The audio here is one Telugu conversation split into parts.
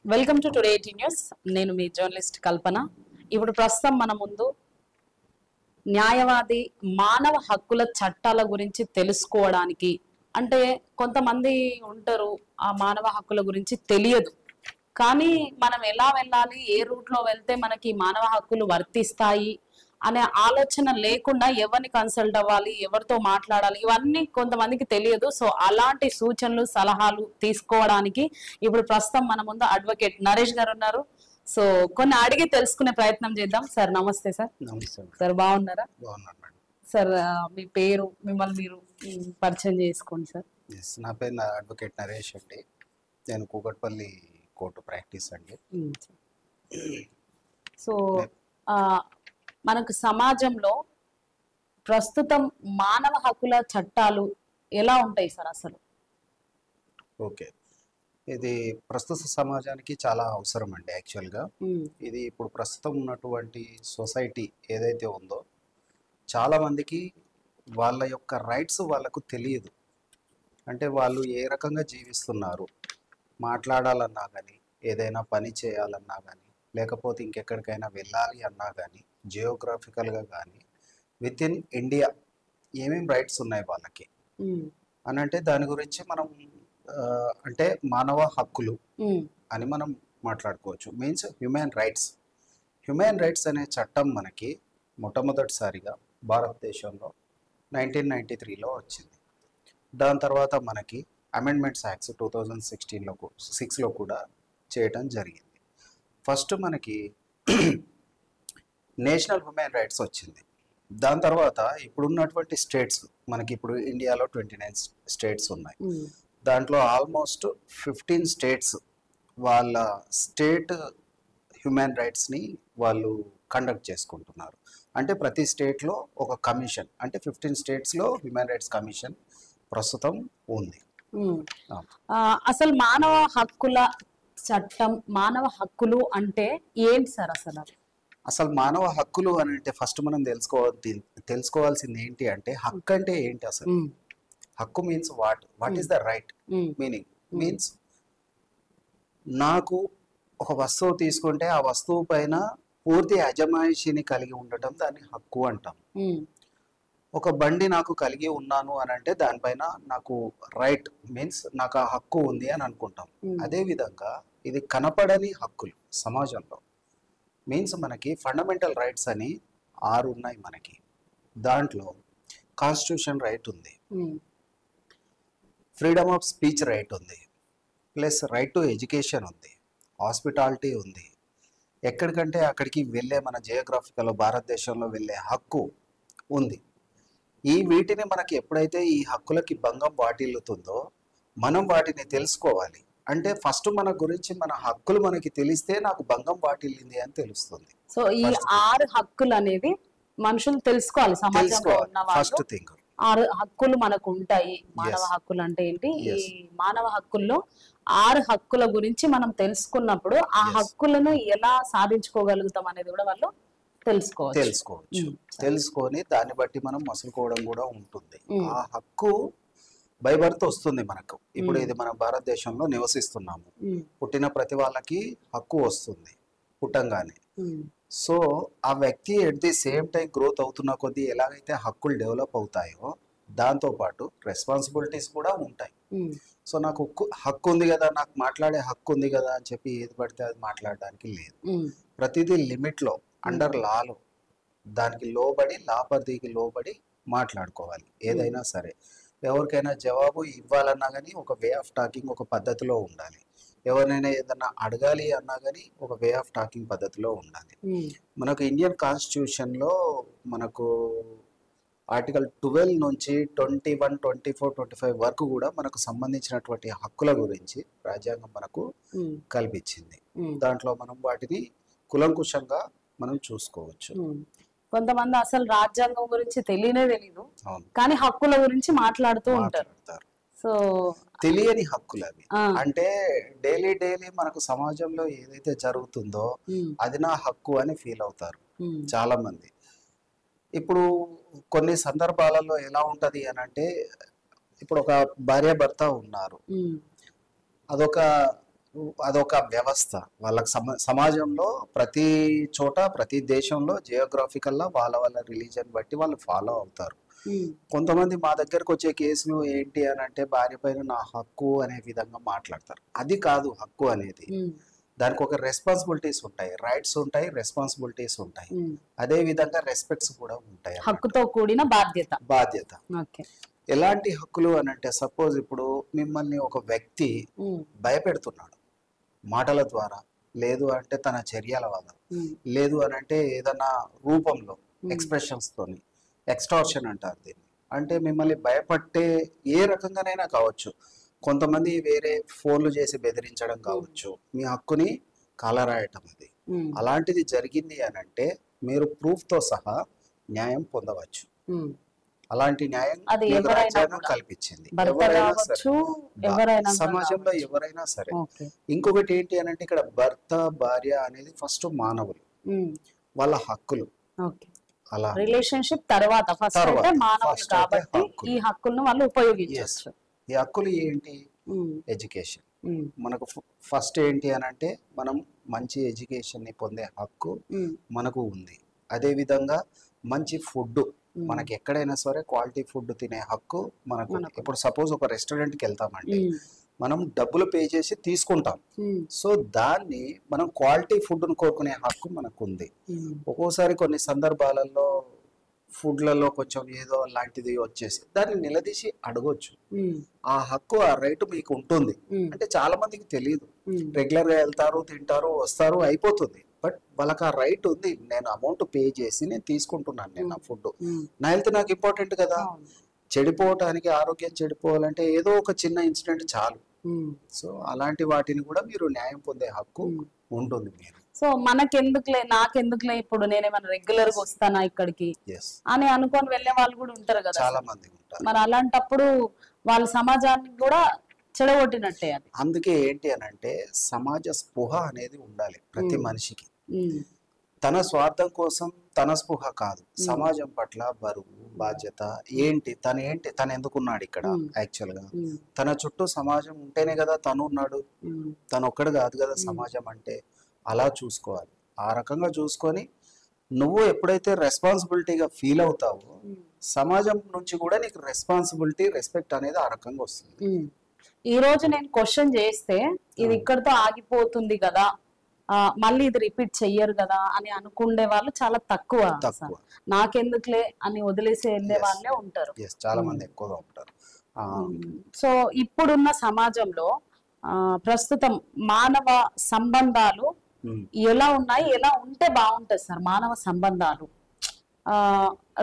Welcome to today 18 news. నేను మీ జర్నలిస్ట్ కల్పన. ఇప్పుడు ప్రస్తుతం మన ముందు న్యాయవాది మానవ హక్కుల చట్టాల గురించి తెలుసుకోవడానికి, అంటే కొంతమంది ఉంటారు ఆ మానవ హక్కుల గురించి తెలియదు, కానీ మనం ఎలా వెళ్ళాలి, ఏ రూట్లో వెళ్తే మనకి మానవ హక్కులు వర్తిస్తాయి అనే ఆలోచన లేకుండా ఎవరిని కన్సల్ట్ అవ్వాలి, ఎవరితో మాట్లాడాలి, ఇవన్నీ కొంతమందికి తెలియదు. సో అలాంటి సూచనలు సలహాలు తీసుకోవడానికి ఇప్పుడు ప్రస్తుతం మన ముందు అడ్వకేట్ నరేష్ గారు ఉన్నారు. సో కొన్ని అడిగి తెలుసుకునే ప్రయత్నం చేద్దాం. సార్ నమస్తే. సార్ నమస్తే. సార్ బాగున్నారా? బాగున్నాను మేడం. సార్ మీ పేరు, మిమ్మల్ని మీరు పరిచయం చేసుకోండి సార్. నా పేరు అడ్వకేట్ నరేష్ అండి. నేను కూకట్పల్లి కోర్టు ప్రాక్టీస్ అండి. సో మనకు సమాజంలో ప్రస్తుతం మానవ హక్కుల చట్టాలు ఎలా ఉంటాయి సార్ అసలు? ఓకే, ఇది ప్రస్తుత సమాజానికి చాలా అవసరం అండి. యాక్చువల్గా ఇది ఇప్పుడు ప్రస్తుతం ఉన్నటువంటి సొసైటీ ఏదైతే ఉందో చాలామందికి వాళ్ళ యొక్క రైట్స్ వాళ్ళకు తెలియదు. అంటే వాళ్ళు ఏ రకంగా జీవిస్తున్నారు, మాట్లాడాలన్నా కానీ, ఏదైనా పని చేయాలన్నా కానీ, లేకపోతే ఇంకెక్కడికైనా వెళ్ళాలి అన్నా కానీ, జియోగ్రాఫికల్గా కానీ విత్ ఇన్ ఇండియా ఏమేమి రైట్స్ ఉన్నాయి వాళ్ళకి అని అంటే దాని గురించి మనం అంటే మానవ హక్కులు అని మనం మాట్లాడుకోవచ్చు. Means human rights. Human rights అనే చట్టం మనకి మొట్టమొదటిసారిగా భారతదేశంలో 1993లో వచ్చింది. దాని తర్వాత మనకి అమెండ్మెంట్స్ యాక్ట్స్ 2016లో కూడా చేయటం జరిగింది. ఫస్ట్ మనకి నేషనల్ హ్యూమన్ రైట్స్ వచ్చింది. దాని తర్వాత ఇప్పుడున్నటువంటి స్టేట్స్, మనకి ఇప్పుడు ఇండియాలో 29 స్టేట్స్ ఉన్నాయి. దాంట్లో ఆల్మోస్ట్ 15 స్టేట్స్ వాళ్ళ స్టేట్ హ్యూమన్ రైట్స్ని వాళ్ళు కండక్ట్ చేసుకుంటున్నారు. అంటే ప్రతి స్టేట్లో ఒక కమిషన్, అంటే 15 స్టేట్స్లో హ్యూమన్ రైట్స్ కమిషన్ ప్రస్తుతం ఉంది. అసలు మానవ హక్కుల చట్టం, మానవ హక్కులు అంటే ఏంటి సార్ అసలు? అసలు మానవ హక్కులు అని అంటే ఫస్ట్ మనం తెలుసుకోవాల్సింది ఏంటి అంటే హక్కు అంటే ఏంటి అసలు? హక్కు means what is the right meaning. Means నాకు ఒక వస్తువు తీసుకుంటే ఆ వస్తువు పైన పూర్తి అజమాయిషిని కలిగి ఉండటం దాన్ని హక్కు అంటాం. ఒక బండి నాకు కలిగి ఉన్నాను అని అంటే దానిపైన నాకు రైట్ మీన్స్ నాకు ఆ హక్కు ఉంది అని అనుకుంటాం. అదే విధంగా ఇది కనపడని హక్కులు సమాజంలో. మీన్స్ మనకి ఫండమెంటల్ రైట్స్ అని 6 ఉన్నాయి మనకి. దాంట్లో కాన్స్టిట్యూషన్ రైట్ ఉంది, ఫ్రీడమ్ ఆఫ్ స్పీచ్ రైట్ ఉంది, ప్లస్ రైట్ టు ఎడ్యుకేషన్ ఉంది, హాస్పిటాలిటీ ఉంది, ఎక్కడికంటే అక్కడికి వెళ్ళే మన జియోగ్రాఫికల్ భారతదేశంలో వెళ్ళే హక్కు ఉంది. ఈ వీటిని మనకి ఎప్పుడైతే ఈ హక్కులకి భంగం వాటిల్లుతుందో మనం వాటిని తెలుసుకోవాలి. అంటే ఫస్ట్ మన గురించి, మన హక్కులు మనకి తెలిస్తే నాకు భంగం వాటిల్లింది అని తెలుస్తుంది. సో ఈ 6 హక్కులు అనేది మనుషులు తెలుసుకోవాలి. సమాజంలో ఉన్న వాళ్ళు 6 హక్కులు మనకు ఉంటాయి. మానవ హక్కులు అంటే ఏంటి? ఈ మానవ హక్కుల్లో 6 హక్కుల గురించి మనం తెలుసుకున్నప్పుడు ఆ హక్కులను ఎలా సాధించుకోగలుగుతాం అనేది కూడా వాళ్ళు తెలుసుకోవచ్చు. తెలుసుకొని దాన్ని బట్టి మనం మసులుకోవడం కూడా ఉంటుంది. ఆ హక్కు బై బర్త్ వస్తుంది మనకు. ఇప్పుడు ఇది మన భారతదేశంలో నివసిస్తున్నాము, పుట్టిన ప్రతి వాళ్ళకి హక్కు వస్తుంది పుట్టంగానే. సో ఆ వ్యక్తి at the same time growth అవుతున్న కొద్దీ ఎలాగైతే హక్కులు డెవలప్ అవుతాయో దాంతో పాటు రెస్పాన్సిబిలిటీస్ కూడా ఉంటాయి. సో నాకు హక్కు ఉంది కదా, నాకు మాట్లాడే హక్కు ఉంది కదా అని చెప్పి ఏది పడితే అది మాట్లాడడానికి లేదు. ప్రతిదీ లిమిట్లో, అండర్ లాలో, దానికి లోబడి, లా పరిధికి లోబడి మాట్లాడుకోవాలి ఏదైనా సరే. ఎవరికైనా జవాబు ఇవ్వాలన్నా కానీ ఒక వే ఆఫ్ టాకింగ్, ఒక పద్ధతిలో ఉండాలి. ఎవరినైనా ఏదన్నా అడగాలి అన్నా కానీ ఒక వే ఆఫ్ టాకింగ్ పద్ధతిలో ఉండాలి. మనకు ఇండియన్ కాన్స్టిట్యూషన్లో మనకు ఆర్టికల్ 12 నుంచి 21, 24, 25 వరకు కూడా మనకు సంబంధించినటువంటి హక్కుల గురించి రాజ్యాంగం మనకు కల్పించింది. దాంట్లో మనం వాటిని కులంకుశంగా మనం చూసుకోవచ్చు. కొంతమంది అసలు రాజ్యాంగం గురించి తెలియనే తెలీదు, కానీ హక్కుల గురించి మాట్లాడుతూ ఉంటారు. సో తెలియని హక్కులు అవి. అంటే డైలీ మనకు సమాజంలో ఏదైతే జరుగుతుందో అది నా హక్కు అని ఫీల్ అవుతారు చాలా మంది. ఇప్పుడు కొన్ని సందర్భాలలో ఎలా ఉంటది అని అంటే, ఇప్పుడు ఒక భార్య భర్త ఉన్నారు, అదొక అదొక వ్యవస్థ వాళ్ళకి సమాజంలో ప్రతి చోట ప్రతి దేశంలో జియోగ్రాఫికల్లా వాళ్ళ వాళ్ళ రిలీజన్ బట్టి వాళ్ళు ఫాలో అవుతారు. కొంతమంది మా దగ్గరకు వచ్చే కేసులు ఏంటి అని అంటే భార్య పైన నా హక్కు అనే విధంగా మాట్లాడతారు. అది కాదు హక్కు అనేది. దానికి ఒక రెస్పాన్సిబిలిటీస్ ఉంటాయి, రైట్స్ ఉంటాయి, రెస్పాన్సిబిలిటీస్ ఉంటాయి. అదే విధంగా రెస్పెక్ట్స్ కూడా ఉంటాయి. హక్కుతో కూడిన బాధ్యత. ఎలాంటి హక్కులు అని అంటే సపోజ్ ఇప్పుడు మిమ్మల్ని ఒక వ్యక్తి భయపెడుతున్నాడు మాటల ద్వారా, లేదు అంటే తన చర్యల వల్ల, లేదు అని అంటే ఏదైనా రూపంలో ఎక్స్ప్రెషన్స్ తోని, ఎక్స్టార్షన్ అంటారు దీన్ని. అంటే మిమ్మల్ని భయపట్టే ఏ రకంగానైనా కావచ్చు. కొంతమంది వేరే ఫోన్లు చేసి బెదిరించడం కావచ్చు, మీ హక్కుని కాలరాయటం. అది అలాంటిది జరిగింది అని అంటే మీరు ప్రూఫ్ తో సహా న్యాయం పొందవచ్చు. అలాంటి న్యాయం కల్పించింది సమాజంలో ఎవరైనా సరే. ఇంకొకటి ఏంటి అని అంటే ఇక్కడ భర్త భార్య అనేది ఫస్ట్ మానవులు, వాళ్ళ హక్కులు. అలా రిలేషన్షిప్ తర్వాత మానవులు కాబట్టి ఈ హక్కులను వాళ్ళు ఉపయోగించవచ్చు. ఈ హక్కులు ఏంటి? ఎడ్యుకేషన్. మనకు ఫస్ట్ ఏంటి అని అంటే మనం మంచి ఎడ్యుకేషన్ ని పొందే హక్కు మనకు ఉంది. అదే విధంగా మంచి ఫుడ్, మనకి ఎక్కడైనా సరే క్వాలిటీ ఫుడ్ తినే హక్కు మనకు. ఇప్పుడు సపోజ్ ఒక రెస్టారెంట్ కి వెళ్తామంటే మనం డబ్బులు పే చేసి తీసుకుంటాం. సో దాన్ని మనం క్వాలిటీ ఫుడ్ ను కోరుకునే హక్కు మనకు ఉంది. ఒక్కోసారి కొన్ని సందర్భాలలో ఫుడ్లలో కొంచెం ఏదో లాంటిది వచ్చేసి దాన్ని నిలదీసి అడగొచ్చు. ఆ హక్కు, ఆ రైట్ మీకు ఉంటుంది. అంటే చాలా మందికి తెలియదు. రెగ్యులర్ గా వెళ్తారు, తింటారు, వస్తారు, అయిపోతుంది. బట్ వాళ్ళకి ఆ రైట్ ఉంది. నేను అమౌంట్ పే చేసి నేను తీసుకుంటున్నాను, నేను ఆ ఫుడ్. నా హెల్త్ నాకు ఇంపార్టెంట్ కదా. చెడిపోవటానికి, ఆరోగ్యం చెడిపోవాలంటే ఏదో ఒక చిన్న ఇన్సిడెంట్ చాలు. సో అలాంటి వాటిని కూడా మీరు న్యాయం పొందే హక్కు ఉంటుంది మీరు. సో మనకెందుకులే, నాకెందుకులే, ఇప్పుడు నేనేమన్నా రెగ్యులర్ గా వస్తానా ఇక్కడికి అని అనుకొని వెళ్ళే వాళ్ళు కూడా ఉంటారు కదా, చాలా మంది ఉంటారు. మరి అలాంటప్పుడు వాళ్ళ సమాజానికి కూడా చెడగొట్టినట్టే అది. అందుకే ఏంటి అని అంటే సమాజ స్పృహ అనేది ఉండాలి ప్రతి మనిషికి. తన స్వార్థం కోసం తన స్పృహ కాదు, సమాజం పట్ల బరువు బాధ్యత ఏంటి, తను ఎందుకున్నాడు ఇక్కడ. యాక్చువల్ గా తన చుట్టూ సమాజం ఉంటేనే కదా తను ఉన్నాడు. తను ఒక్కడు కాదు కదా సమాజం అంటే. అలా చూసుకోవాలి. ఆ రకంగా చూసుకొని నువ్వు ఎప్పుడైతే రెస్పాన్సిబిలిటీగా ఫీల్ అవుతావో సమాజం నుంచి కూడా నీకు రెస్పాన్సిబిలిటీ, రెస్పెక్ట్ అనేది ఆ రకంగా వస్తుంది. ఈ రోజు నేను క్వశ్చన్ చేస్తే ఇది ఇక్కడతో ఆగిపోతుంది కదా, మళ్ళీ ఇది రిపీట్ చెయ్యరు కదా అని అనుకునే వాళ్ళు చాలా తక్కువ. నాకెందుకులే అని వదిలేసి వెళ్ళే వాళ్ళే ఉంటారు, చాలా మంది ఎక్కువగా ఉంటారు. సో ఇప్పుడున్న సమాజంలో ప్రస్తుతం మానవ సంబంధాలు ఎలా ఉన్నాయి, ఎలా ఉంటే బాగుంటుంది సార్ మానవ సంబంధాలు,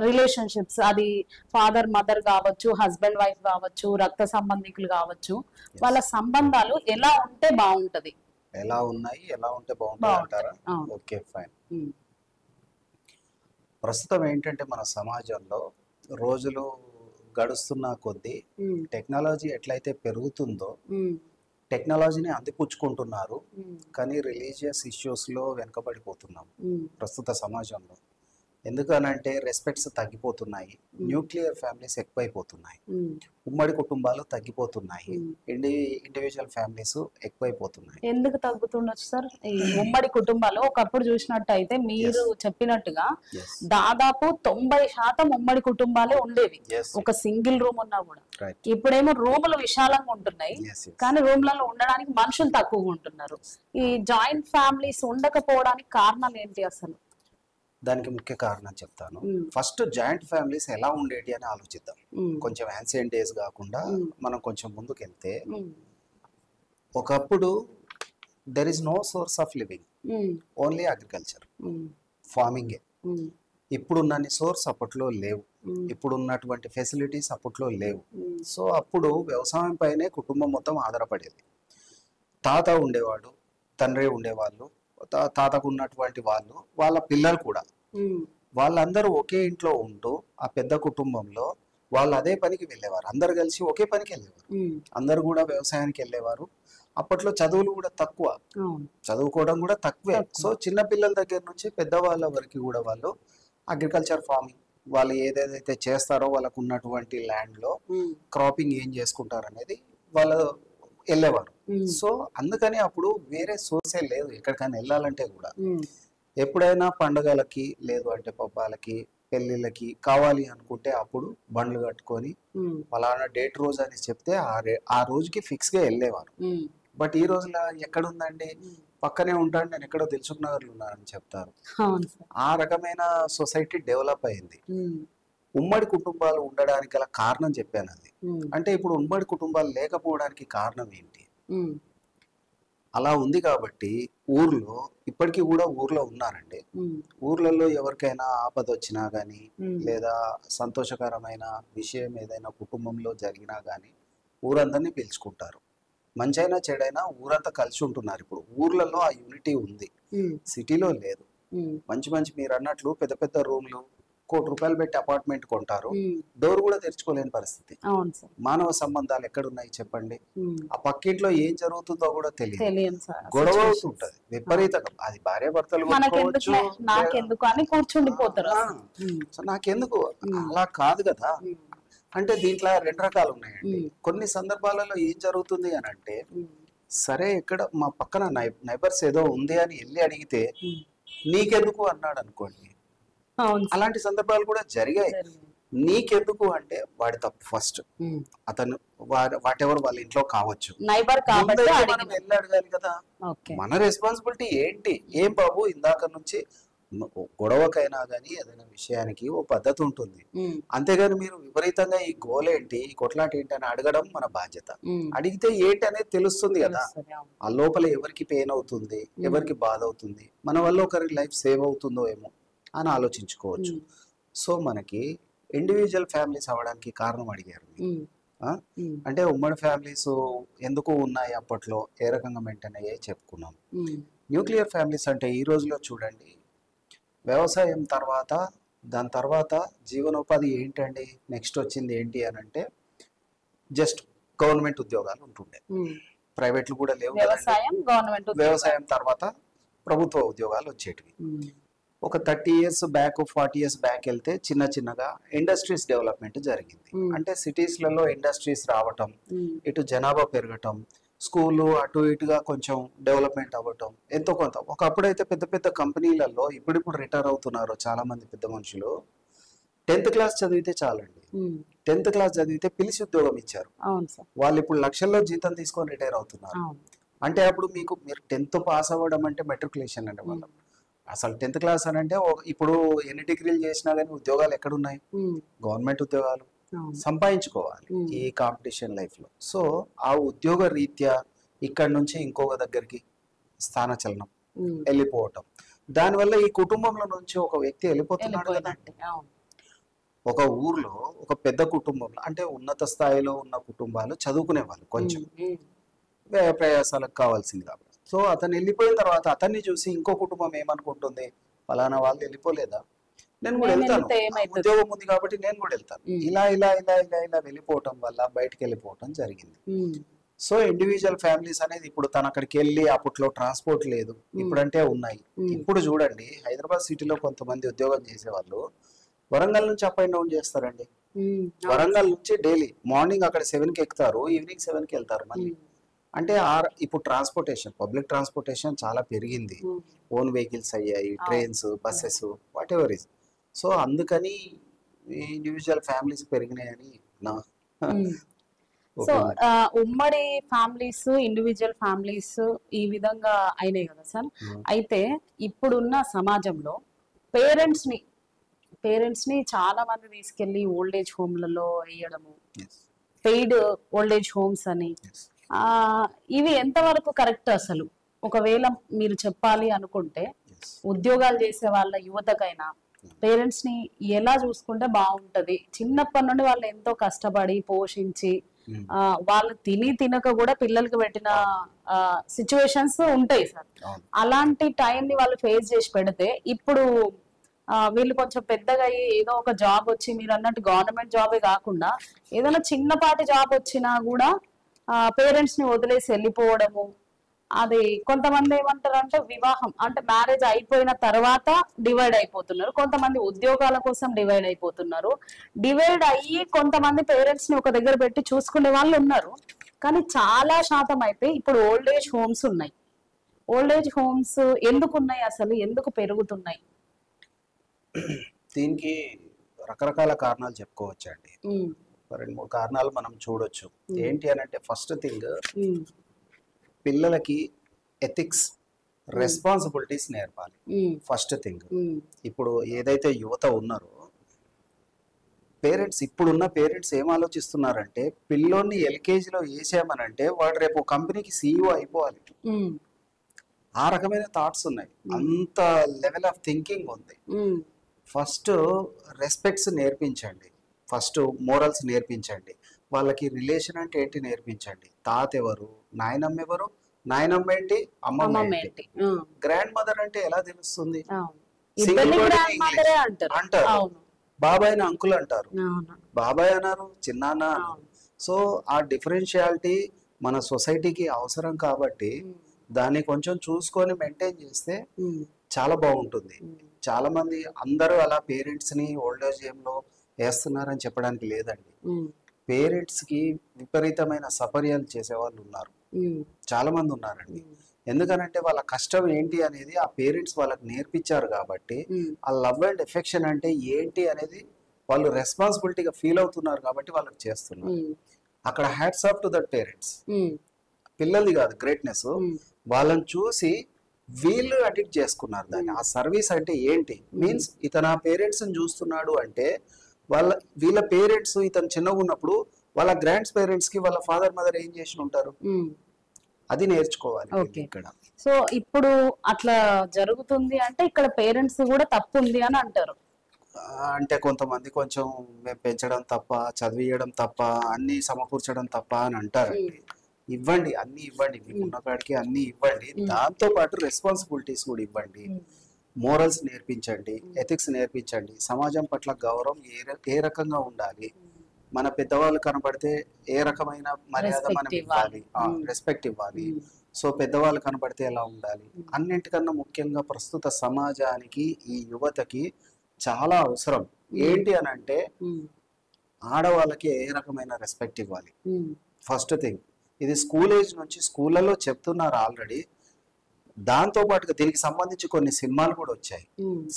రిలేషన్షిప్స్? అది ఫాదర్ మదర్ కావచ్చు, హస్బెండ్ వైఫ్ కావచ్చు, రక్త సంబంధికులు కావచ్చు, వాళ్ళ సంబంధాలు ఎలా ఉంటే బాగుంటది? ఎలా ఉన్నాయి, ఎలా ఉంటే బాగుంటుంది అంటారా? Okay, fine. ప్రస్తుతం ఏంటంటే మన సమాజంలో రోజులు గడుస్తున్న కొద్దీ టెక్నాలజీ ఎట్లయితే పెరుగుతుందో టెక్నాలజీని అందిపుచ్చుకుంటున్నారు, కానీ రిలీజియస్ ఇష్యూస్ లో వెనుకబడిపోతున్నాం ప్రస్తుత సమాజంలో. ఎందుకనంటే రెస్పెక్ట్స్ తగ్గిపోతున్నాయి, న్యూక్లియర్ ఫ్యామిలీస్ ఎక్కువైపోతున్నాయి, ఉమ్మడి కుటుంబాలు తగ్గిపోతున్నాయి, ఇండివిజువల్ ఫ్యామిలీస్ ఎక్కువైపోతున్నాయి. ఎందుకు తగ్గుతుండొచ్చు సార్? ఈ ఉమ్మడి కుటుంబాలు ఒకప్పుడు చూసినట్టయితే మీరు చెప్పినట్టుగా దాదాపు 90% ఉమ్మడి కుటుంబాలే ఉండేవి, ఒక సింగిల్ రూమ్ ఉన్నా కూడా. ఇప్పుడేమో రూములు విశాలంగా ఉంటున్నాయి, కానీ రూమ్లలో ఉండడానికి మనుషులు తక్కువగా ఉంటున్నారు. ఈ జాయింట్ ఫ్యామిలీస్ ఉండకపోవడానికి కారణాలు ఏంటి అసలు? దానికి ముఖ్య కారణం చెప్తాను. ఫస్ట్ జాయింట్ ఫ్యామిలీస్ ఎలా ఉండేటి అని ఆలోచిద్దాం. కొంచెం యాన్సియెంట్ డేస్ కాకుండా మనం కొంచెం ముందుకు వెళ్తే, ఒకప్పుడు there is no source of living, only agriculture, ఫార్మింగే. ఇప్పుడున్నన్ని సోర్స్ అప్పట్లో లేవు, ఇప్పుడున్నటువంటి ఫెసిలిటీస్ అప్పట్లో లేవు. సో అప్పుడు వ్యవసాయం పైనే కుటుంబం మొత్తం ఆధారపడేది. తాత ఉండేవాడు, తండ్రి ఉండేవాళ్ళు, తాతకు ఉన్నటువంటి వాళ్ళు, వాళ్ళ పిల్లలు కూడా, వాళ్ళందరూ ఒకే ఇంట్లో ఉంటూ ఆ పెద్ద కుటుంబంలో వాళ్ళు అదే పనికి వెళ్ళేవారు. అందరు కలిసి ఒకే పనికి వెళ్ళేవారు, అందరు కూడా వ్యవసాయానికి వెళ్ళేవారు. అప్పట్లో చదువులు కూడా తక్కువ, చదువుకోవడం కూడా తక్కువే. సో చిన్న పిల్లల దగ్గర నుంచి పెద్దవాళ్ళ వరకు కూడా వాళ్ళు అగ్రికల్చర్ ఫార్మింగ్, వాళ్ళు ఏదైతే చేస్తారో వాళ్ళకు ఉన్నటువంటి ల్యాండ్ లో క్రాపింగ్ ఏం చేసుకుంటారు అనేది వాళ్ళు వెళ్ళేవారు. సో అందుకని అప్పుడు వేరే సోర్సే లేదు ఎక్కడికైనా వెళ్ళాలంటే కూడా. ఎప్పుడైనా పండుగలకి లేదు అంటే పబ్బాలకి పెళ్లిళ్ళకి కావాలి అనుకుంటే అప్పుడు బండ్లు కట్టుకొని ఫలానా డేట్ రోజు అని చెప్తే ఆ రోజుకి ఫిక్స్ గా వెళ్ళేవారు. బట్ ఈ రోజులో ఎక్కడుందండి, పక్కనే ఉంటాను నేను ఎక్కడో దిల్సుఖ్ నగర్ లో ఉన్నానని చెప్తారు. ఆ రకమైన సొసైటీ డెవలప్ అయింది. ఉమ్మడి కుటుంబాలు ఉండడానికి గల కారణం చెప్పాను అది. అంటే ఇప్పుడు ఉమ్మడి కుటుంబాలు లేకపోవడానికి కారణం ఏంటి? అలా ఉంది కాబట్టి ఊర్లో ఇప్పటికీ కూడా ఊర్లో ఉన్నారండి. ఊర్లలో ఎవరికైనా ఆపద వచ్చినా గానీ లేదా సంతోషకరమైన విషయం ఏదైనా కుటుంబంలో జరిగినా గానీ ఊరందరినీ పిలుచుకుంటారు. మంచైనా చెడైనా ఊరంతా కలిసి ఉంటున్నారు. ఇప్పుడు ఊర్లలో ఆ యూనిటీ ఉంది, సిటీలో లేదు. మంచి మంచి మీరు అన్నట్లు పెద్ద పెద్ద రూమ్లు, ₹1,00,00,000 పెట్టి అపార్ట్మెంట్ కొంటారు, డోర్ కూడా తెరుచుకోలేని పరిస్థితి. మానవ సంబంధాలు ఎక్కడున్నాయి చెప్పండి? ఆ పక్కింట్లో ఏం జరుగుతుందో కూడా తెలియదు, గొడవ అవుతుంటది విపరీతంగా. అది భార్య భర్తలు కూర్చుండిపోతారు. నాకెందుకు అలా కాదు కదా. అంటే దీంట్లో 2 రకాలు ఉన్నాయండి. కొన్ని సందర్భాలలో ఏం జరుగుతుంది అని అంటే, సరే ఇక్కడ మా పక్కన నైబర్స్ ఏదో ఉంది అని వెళ్ళి అడిగితే నీకెందుకు అన్నాడు అనుకోండి. అలాంటి సందర్భాలు కూడా జరిగాయి. నీకెందుకు అంటే వాడి తప్పు ఫస్ట్. అతను వాటెవర్ వాళ్ళ ఇంట్లో కావచ్చు, వెళ్ళి అడగాలి కదా. మన రెస్పాన్సిబిలిటీ ఏంటి? ఏం బాబు ఇందాక నుంచి గొడవకైనా గానీ ఏదైనా విషయానికి ఓ పద్ధతి ఉంటుంది. అంతేగాని మీరు విపరీతంగా ఈ గోలేంటి, ఈ కొట్లాట ఏంటి అని అడగడం మన బాధ్యత. అడిగితే ఏంటి అనేది తెలుస్తుంది కదా. ఆ లోపల ఎవరికి పెయిన్ అవుతుంది, ఎవరికి బాధ అవుతుంది, మన వల్ల ఒకరికి లైఫ్ సేవ్ అవుతుందో ఏమో అని ఆలోచించుకోవచ్చు. సో మనకి ఇండివిజువల్ ఫ్యామిలీస్ అవ్వడానికి కారణం అడిగారు. అంటే ఉమ్మడి ఫ్యామిలీస్ ఎందుకు ఉన్నాయి అప్పట్లో, ఏ రకంగా మెయింటైన్ అయ్యాయి చెప్పుకున్నాం. న్యూక్లియర్ ఫ్యామిలీస్ అంటే ఈ రోజులో చూడండి, వ్యవసాయం తర్వాత దాని తర్వాత జీవనోపాధి ఏంటండి, నెక్స్ట్ వచ్చింది ఏంటి అని అంటే జస్ట్ గవర్నమెంట్ ఉద్యోగాలు ఉంటుండే, ప్రైవేట్లు కూడా లేవు. వ్యవసాయం తర్వాత ప్రభుత్వ ఉద్యోగాలు వచ్చేటివి. ఒక 30 years బ్యాక్ 40 years బ్యాక్ వెళ్తే చిన్న చిన్నగా ఇండస్ట్రీస్ డెవలప్మెంట్ జరిగింది. అంటే సిటీస్లలో ఇండస్ట్రీస్ రావటం, ఇటు జనాభా పెరగటం, స్కూలు అటు ఇటుగా కొంచెం డెవలప్మెంట్ అవ్వటం ఎంతో కొంత. ఒకప్పుడైతే పెద్ద పెద్ద కంపెనీలలో ఇప్పుడు రిటైర్ అవుతున్నారు చాలా మంది పెద్ద మనుషులు. 10th క్లాస్ చదివితే చాలండి, 10th క్లాస్ చదివితే పిలిచి ఉద్యోగం ఇచ్చారు. వాళ్ళు ఇప్పుడు లక్షల్లో జీతం తీసుకొని రిటైర్ అవుతున్నారు. అంటే అప్పుడు మీరు 10th పాస్ అవ్వడం అంటే మెట్రికులేషన్ అంటే వాళ్ళం. అసలు 10th క్లాస్ అని అంటే ఇప్పుడు ఎన్ని డిగ్రీలు చేసినా కానీ ఉద్యోగాలు ఎక్కడున్నాయి? గవర్నమెంట్ ఉద్యోగాలు సంపాదించుకోవాలి ఈ కాంపిటీషన్ లైఫ్ లో. సో ఆ ఉద్యోగ రీత్యా ఇక్కడ నుంచి ఇంకొక దగ్గరికి స్థానచలనం, వెళ్ళిపోవటం, దానివల్ల ఈ కుటుంబంలో నుంచి ఒక వ్యక్తి వెళ్ళిపోతున్నాడు కదా. ఒక ఊర్లో ఒక పెద్ద కుటుంబంలో అంటే ఉన్నత స్థాయిలో ఉన్న కుటుంబాలు చదువుకునే వాళ్ళు కొంచెం వ్యయ ప్రయాసాలకు కావాల్సింది కాబట్టి. సో అతను వెళ్ళిపోయిన తర్వాత అతన్ని చూసి ఇంకో కుటుంబం ఏమనుకుంటుంది, ఫలానా వాళ్ళు వెళ్ళిపోలేదా, నేను కూడా వెళ్తాను, ఉద్యోగం ఉంది కాబట్టి నేను కూడా వెళ్తాను. ఇలా ఇలా ఇలా ఇలా ఇలా వెళ్ళిపోవటం వల్ల బయటకు వెళ్ళిపోవటం జరిగింది. సో ఇండివిజువల్ ఫ్యామిలీస్ అనేది ఇప్పుడు తను అక్కడికి వెళ్ళి, అప్పట్లో ట్రాన్స్పోర్ట్ లేదు, ఇప్పుడంటే ఉన్నాయి. ఇప్పుడు చూడండి హైదరాబాద్ సిటీలో కొంతమంది ఉద్యోగం చేసే వాళ్ళు వరంగల్ నుంచి అప్ అండ్ డౌన్ చేస్తారండి. వరంగల్ నుంచి డైలీ మార్నింగ్ అక్కడ 7కి ఎక్కుతారు, ఈవినింగ్ 7కి వెళ్తారు మళ్ళీ. అంటే ఇప్పుడు ట్రాన్స్పోర్టేషన్, పబ్లిక్ ట్రాన్స్పోర్టేషన్ చాలా పెరిగింది, ఓన్ వెహికల్స్ అయ్యాయి, trains, buses, what ever is. So అందుకని ఇండివిజువల్ ఫ్యామిలీస్ పెరిగినాయని నా. సో ఉమ్మడి ఫ్యామిలీస్, ఇండివిజువల్ ఫ్యామిలీస్ ఈ విధంగా అయినాయి కదా సార్. అయితే ఇప్పుడున్న సమాజంలో పేరెంట్స్ ని చాలా మంది తీసుకెళ్లి ఓల్డేజ్ హోమ్లలో వేయడము, పెయిడ్ ఓల్డేజ్ హోమ్స్ అని, ఇవి ఎంతవరకు కరెక్ట్ అసలు? ఒకవేళ మీరు చెప్పాలి అనుకుంటే ఉద్యోగాలు చేసే వాళ్ళ యువతకైనా పేరెంట్స్ ని ఎలా చూసుకుంటే బాగుంటది? చిన్నప్పటి నుండి వాళ్ళు ఎంతో కష్టపడి పోషించి వాళ్ళు తినక కూడా పిల్లలకి పెట్టిన సిచ్యువేషన్స్ ఉంటాయి సార్. అలాంటి టైం ని వాళ్ళు ఫేస్ చేసి పెడితే ఇప్పుడు వీళ్ళు కొంచెం పెద్దగా అయ్యి ఏదో ఒక జాబ్ వచ్చి, మీరు అన్నట్టు గవర్నమెంట్ జాబే కాకుండా ఏదైనా చిన్నపాటి జాబ్ వచ్చినా కూడా పేరెంట్స్ ని వదిలేసి వెళ్ళిపోవడము. అది కొంతమంది ఏమంటారు అంటే వివాహం అంటే మ్యారేజ్ అయిపోయిన తర్వాత డివైడ్ అయిపోతున్నారు, కొంతమంది ఉద్యోగాల కోసం డివైడ్ అయిపోతున్నారు. డివైడ్ అయ్యి కొంతమంది పేరెంట్స్ ని ఒక దగ్గర పెట్టి చూసుకునే వాళ్ళు ఉన్నారు, కానీ చాలా శాతం అయితే ఇప్పుడు ఓల్డ్ ఏజ్ హోమ్స్ ఉన్నాయి. ఓల్డ్ ఏజ్ హోమ్స్ ఎందుకు ఉన్నాయి, అసలు ఎందుకు పెరుగుతున్నాయి? దీనికి రకరకాల కారణాలు చెప్పుకోవచ్చండి. 2-3 కారణాలు మనం చూడొచ్చు. ఏంటి అని అంటే, ఫస్ట్ థింగ్, పిల్లలకి ఎథిక్స్, రెస్పాన్సిబిలిటీస్ నేర్పాలి. First thing. ఇప్పుడు ఏదైతే యువత ఉన్నారో పేరెంట్స్, ఇప్పుడున్న పేరెంట్స్ ఏం ఆలోచిస్తున్నారంటే, పిల్లోని ఎల్కేజీలో వేసామనంటే వాడు రేపు కంపెనీకి CEO అయిపోవాలి. ఆ రకమైన థాట్స్ ఉన్నాయి. అంత లెవెల్ ఆఫ్ థింకింగ్ ఉంది. ఫస్ట్ రెస్పెక్ట్స్ నేర్పించండి, ఫస్ట్ మోరల్స్ నేర్పించండి, వాళ్ళకి రిలేషన్ అంటే ఏంటి నేర్పించండి. తాత ఎవరు, నాయనమ్మ ఎవరు, నాయనమ్మ ఏంటి, అమ్మమ్మ ఏంటి, గ్రాండ్ మదర్ అంటే ఎలా తెలుస్తుంది? అంటారు. బాబాయ్ని అంకుల్ అంటారు, బాబాయ్ అన్నారు, చిన్నాన్న అన్నారు. సో ఆ డిఫరెన్షియాలిటీ మన సొసైటీకి అవసరం కాబట్టి దాన్ని కొంచెం చూసుకొని మెయింటైన్ చేస్తే చాలా బాగుంటుంది. చాలా మంది అందరూ అలా పేరెంట్స్ ని ఓల్డ్ ఏజ్ లో వేస్తున్నారని చెప్పడానికి లేదండి. పేరెంట్స్ కి విపరీతమైన సపర్యాలు చేసే వాళ్ళు ఉన్నారు, చాలా మంది ఉన్నారండి. ఎందుకనంటే వాళ్ళ కష్టం ఏంటి అనేది ఆ పేరెంట్స్ వాళ్ళకి నేర్పించారు కాబట్టి, ఆ లవ్ అండ్ ఎఫెక్షన్ అంటే ఏంటి అనేది వాళ్ళు రెస్పాన్సిబిలిటీగా ఫీల్ అవుతున్నారు కాబట్టి వాళ్ళకి చేస్తున్నారు. అక్కడ hats off to that parents. పిల్లలది కాదు గ్రేట్నెస్, వాళ్ళని చూసి వీళ్ళు అడిక్ట్ చేసుకున్నారు దాన్ని. ఆ సర్వీస్ అంటే ఏంటి మీన్స్, ఇతను ఆ పేరెంట్స్ ని చూస్తున్నాడు అంటే వీళ్ళ పేరెంట్స్ ఇతను చిన్నగా ఉన్నప్పుడు వాళ్ళ గ్రాండ్ పేరెంట్స్ కి వాళ్ళ ఫాదర్ మదర్ ఏం చేసి ఉంటారు, అది నేర్చుకోవాలి ఇక్కడ. సో ఇప్పుడు అట్లా జరుగుతుంది అంటే ఇక్కడ పేరెంట్స్ కూడా తప్పు ఉంది అని అంటారు. అంటే కొంతమంది కొంచెం మేము పెంచడం తప్ప, చదివియడం తప్ప, అన్ని సమకూర్చడం తప్ప అని అంటారండి. ఇవ్వండి, అన్ని ఇవ్వండి, మీకు ఉన్న కాడికి అన్ని ఇవ్వండి, దాంతో పాటు రెస్పాన్సిబిలిటీస్ కూడా ఇవ్వండి, మోరల్స్ నేర్పించండి, ఎథిక్స్ నేర్పించండి, సమాజం పట్ల గౌరవం ఏ రకంగా ఉండాలి, మన పెద్దవాళ్ళు కనబడితే ఏ రకమైన మర్యాద మనం ఇవ్వాలి, రెస్పెక్ట్ ఇవ్వాలి. సో పెద్దవాళ్ళు కనబడితే ఎలా ఉండాలి. అన్నింటికన్నా ముఖ్యంగా ప్రస్తుత సమాజానికి ఈ యువతకి చాలా అవసరం ఏంటి అని అంటే, ఆడవాళ్ళకి ఏ రకమైన రెస్పెక్ట్ ఇవ్వాలి. ఫస్ట్ థింగ్, ఇది స్కూల్ ఏజ్ నుంచి స్కూళ్ళలో చెప్తున్నారు ఆల్రెడీ. దాంతో పాటుగా దీనికి సంబంధించి కొన్ని సినిమాలు కూడా వచ్చాయి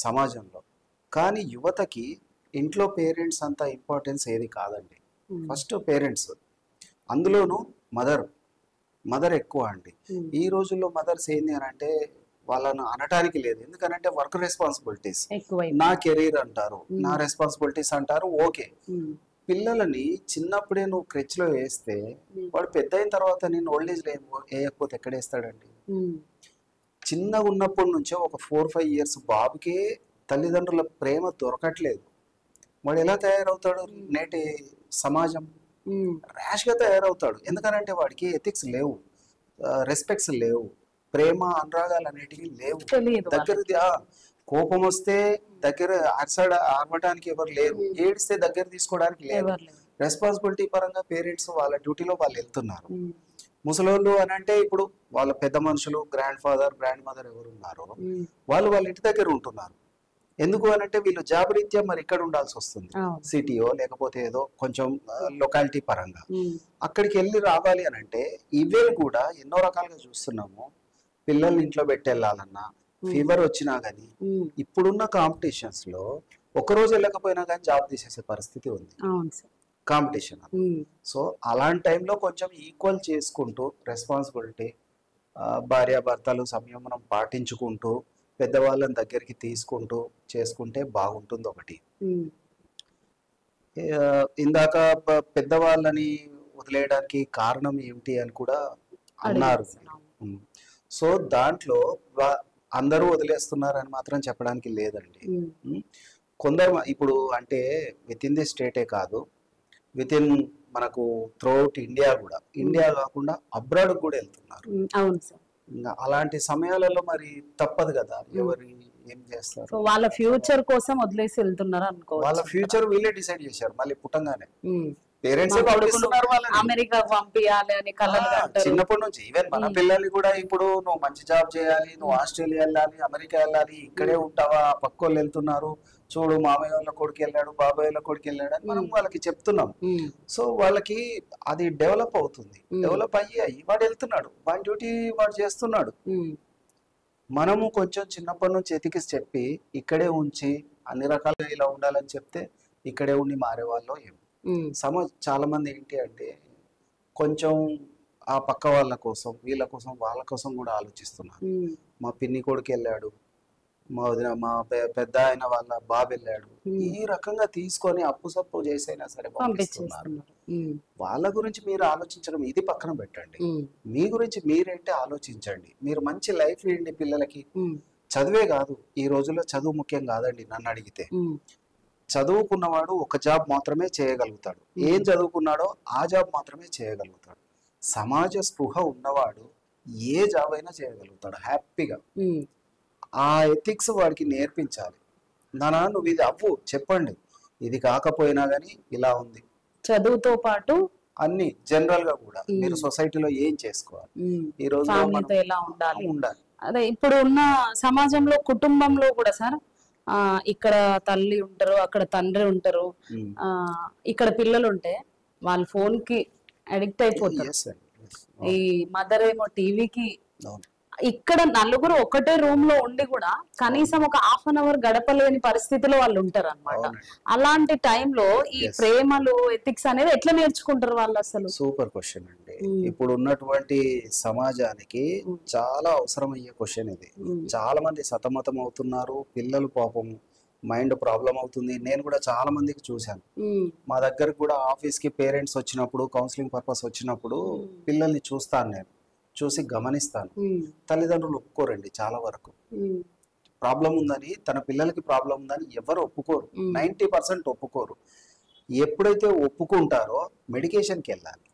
సమాజంలో. కానీ యువతకి ఇంట్లో పేరెంట్స్ అంత ఇంపార్టెన్స్ ఏది కాదండి. ఫస్ట్ పేరెంట్స్, అందులోనూ మదర్ ఎక్కువ అండి. ఈ రోజుల్లో మదర్స్ ఏంది అని అంటే వాళ్ళను అనటానికి లేదు, ఎందుకంటే వర్క్ రెస్పాన్సిబిలిటీస్, నా కెరీర్ అంటారు, నా రెస్పాన్సిబిలిటీస్ అంటారు. ఓకే, పిల్లలని చిన్నప్పుడే నువ్వు క్రెచ్లో వేస్తే వాడు పెద్ద అయిన తర్వాత నేను ఓల్డ్ ఏజ్ లో వేయకపోతే ఎక్కడ వేస్తాడండి. చిన్నగా ఉన్నప్పటి నుంచే ఒక 4-5 years బాబుకే తల్లిదండ్రుల ప్రేమ దొరకట్లేదు. వాడు ఎలా తయారవుతాడు, నేటి సమాజం ర్యాష్ గా తయారవుతాడు. ఎందుకనంటే వాడికి ఎథిక్స్ లేవు, రెస్పెక్ట్స్ లేవు, ప్రేమ అనురాగాలు అనేటివి లేవు. దగ్గరది కోపం వస్తే దగ్గర ఆడటానికి ఎవరు లేరు, ఏడిస్తే దగ్గర తీసుకోవడానికి లేరు. రెస్పాన్సిబిలిటీ పరంగా పేరెంట్స్ వాళ్ళ డ్యూటీలో వాళ్ళు వెళ్తున్నారు. ముసలోళ్ళు అని అంటే ఇప్పుడు వాళ్ళ పెద్ద మనుషులు, గ్రాండ్ ఫాదర్, గ్రాండ్ మదర్ ఎవరు ఉన్నారో వాళ్ళు వాళ్ళ ఇంటి దగ్గర ఉంటున్నారు. ఎందుకు అని అంటే వీళ్ళు జాబ్ రీత్యా మరి ఇక్కడ ఉండాల్సి వస్తుంది, సిటీయో లేకపోతే ఏదో కొంచెం లొకాలిటీ పరంగా. అక్కడికి వెళ్ళి రావాలి అని అంటే ఇవే కూడా ఎన్నో రకాలుగా చూస్తున్నాము. పిల్లల్ని ఇంట్లో పెట్టి వెళ్ళాలన్నా, ఫీవర్ వచ్చినా గానీ, ఇప్పుడున్న కాంపిటీషన్స్ లో ఒకరోజు వెళ్ళకపోయినా కానీ జాబ్ తీసేసే పరిస్థితి ఉంది, కాంపిటీషన్. సో అలాంటి టైంలో కొంచెం ఈక్వల్ చేసుకుంటూ రెస్పాన్సిబిలిటీ, భార్యాభర్తలు సంయమనం పాటించుకుంటూ పెద్దవాళ్ళని దగ్గరికి తీసుకుంటూ చేసుకుంటే బాగుంటుంది. ఒకటి ఇందాక పెద్దవాళ్ళని వదిలేయడానికి కారణం ఏమిటి అని కూడా అన్నారు. సో దాంట్లో అందరూ వదిలేస్తున్నారని మాత్రం చెప్పడానికి లేదండి. కొందరు ఇప్పుడు అంటే విత్ ఇన్ ది స్టేటే కాదు, విత్ ఇన్ మనకు త్రూఅవుట్ ఇండియా కూడా, ఇండియా కాకుండా అబ్రాడ్ కూడా వెళ్తున్నారు. అలాంటి సమయాలలో మరి తప్పదు కదా, ఎవరు ఏం చేస్తారు, వాళ్ళ ఫ్యూచర్ కోసం వదిలేసి వెళ్తున్నారు అనుకో. వాళ్ళ ఫ్యూచర్ వీళ్ళే డిసైడ్ చేశారు మళ్ళీ పుట్టంగానే. పేరెంట్స్ పంపిస్తున్నారు వాళ్ళని. అమెరికా పంపించాలి అని కలలు కంటారు. చిన్నప్పటి నుంచి ఈవెన్ మన పిల్లలు కూడా ఇప్పుడు నువ్వు మంచి జాబ్ చేయాలి, నువ్వు ఆస్ట్రేలియా వెళ్ళాలి, అమెరికా వెళ్ళాలి, ఇక్కడే ఉంటావా, పక్కోళ్ళు వెళ్తున్నారు చూడు, మామయ్య వాళ్ళ కొడుకు వెళ్ళాడు, బాబాయ్ వాళ్ళ కొడుకు వెళ్ళాడు అని మనం వాళ్ళకి చెప్తున్నాం. సో వాళ్ళకి అది డెవలప్ అవుతుంది. డెవలప్ అయ్యి వాడు వెళ్తున్నాడు, వాడి డ్యూటీ వాడు చేస్తున్నాడు. మనము కొంచెం చిన్నప్పటి నుంచి ఎతికి చెప్పి ఇక్కడే ఉంచి అన్ని రకాలుగా ఇలా ఉండాలని చెప్తే ఇక్కడే ఉండి మారే వాళ్ళు ఏమో. చాలా మంది ఏంటి అంటే కొంచెం ఆ పక్క వాళ్ళ కోసం, వీళ్ళ కోసం, వాళ్ళ కోసం కూడా ఆలోచిస్తున్నారు. మా పిన్ని కొడుకు వెళ్ళాడు, మా వదిన, మా పెద్ద ఆయన వాళ్ళ బాబు వెళ్ళాడు, ఈ రకంగా తీసుకొని అప్పు సప్పు చేసైనా సరే పంపిస్తున్నారు. వాళ్ళ గురించి మీరు ఆలోచించడం ఇది పక్కన పెట్టండి. మీ గురించి మీరేంటే ఆలోచించండి. మీరు మంచి లైఫ్ ఇవ్వండి పిల్లలకి. చదివే కాదు, ఈ రోజుల్లో చదువు ముఖ్యం కాదండి. నన్ను అడిగితే చదువుకున్నవాడు ఒక జాబ్ మాత్రమే చేయగలుగుతాడు. ఏం చదువుకున్నాడో ఆ జాబ్ మాత్రమే చేయగలుగుతాడు. సమాజ స్పృహ ఉన్నవాడు ఏ జాబ్ అయినా చేయగలుగుతాడు హ్యాపీగా. ఆ ఎథిక్స్ వాడికి నేర్పించాలి. నానా నువ్వు ఇది అవ్వు, చెప్పండి, ఇది కాకపోయినా గానీ ఇలా ఉంది. చదువుతో పాటు అన్ని జనరల్ గా కూడా మీరు సొసైటీలో ఏం చేసుకోవాలి, ఈ రోజు ఎలా ఉండాలి. అదే ఇప్పుడు ఉన్న సమాజంలో, కుటుంబంలో కూడా సార్ ఇక్కడ తల్లి ఉంటారు, అక్కడ తండ్రి ఉంటారు, ఇక్కడ పిల్లలు ఉంటే వాళ్ళు ఫోన్ కి అడిక్ట్ అయిపోతారు. ఈ మదర్ ఏమో టీవీకి. ఇక్కడ నలుగురు ఒకటే రూమ్ లో ఉండి కూడా కనీసం ఒక హాఫ్ అన్ అవర్ గడపలేని పరిస్థితిలో వాళ్ళు ఉంటారు అన్నమాట. అలాంటి టైంలో ఈ ప్రేమలు, ఎథిక్స్ అనేది ఎట్లా నేర్చుకుంటారు వాళ్ళు అసలు? సూపర్ క్వశ్చన్ అండి. ఇప్పుడు ఉన్నటువంటి సమాజానికి చాలా అవసరమయ్యే క్వశ్చన్ ఇది. చాలా మంది సతమతం అవుతున్నారు. పిల్లలు పాపం మైండ్ ప్రాబ్లం అవుతుంది. నేను కూడా చాలా మందికి చూశాను. మా దగ్గరకు కూడా ఆఫీస్ కి పేరెంట్స్ వచ్చినప్పుడు, కౌన్సిలింగ్ పర్పస్ వచ్చినప్పుడు పిల్లల్ని చూస్తాను, నేను చూసి గమనిస్తాను. తల్లిదండ్రులు ఒప్పుకోరండి చాలా వరకు. ప్రాబ్లం ఉందని, తన పిల్లలకి ప్రాబ్లం ఉందని ఎవరు ఒప్పుకోరు. 90% ఒప్పుకోరు. ఎప్పుడైతే ఒప్పుకుంటారో మెడికేషన్కి వెళ్ళాలి.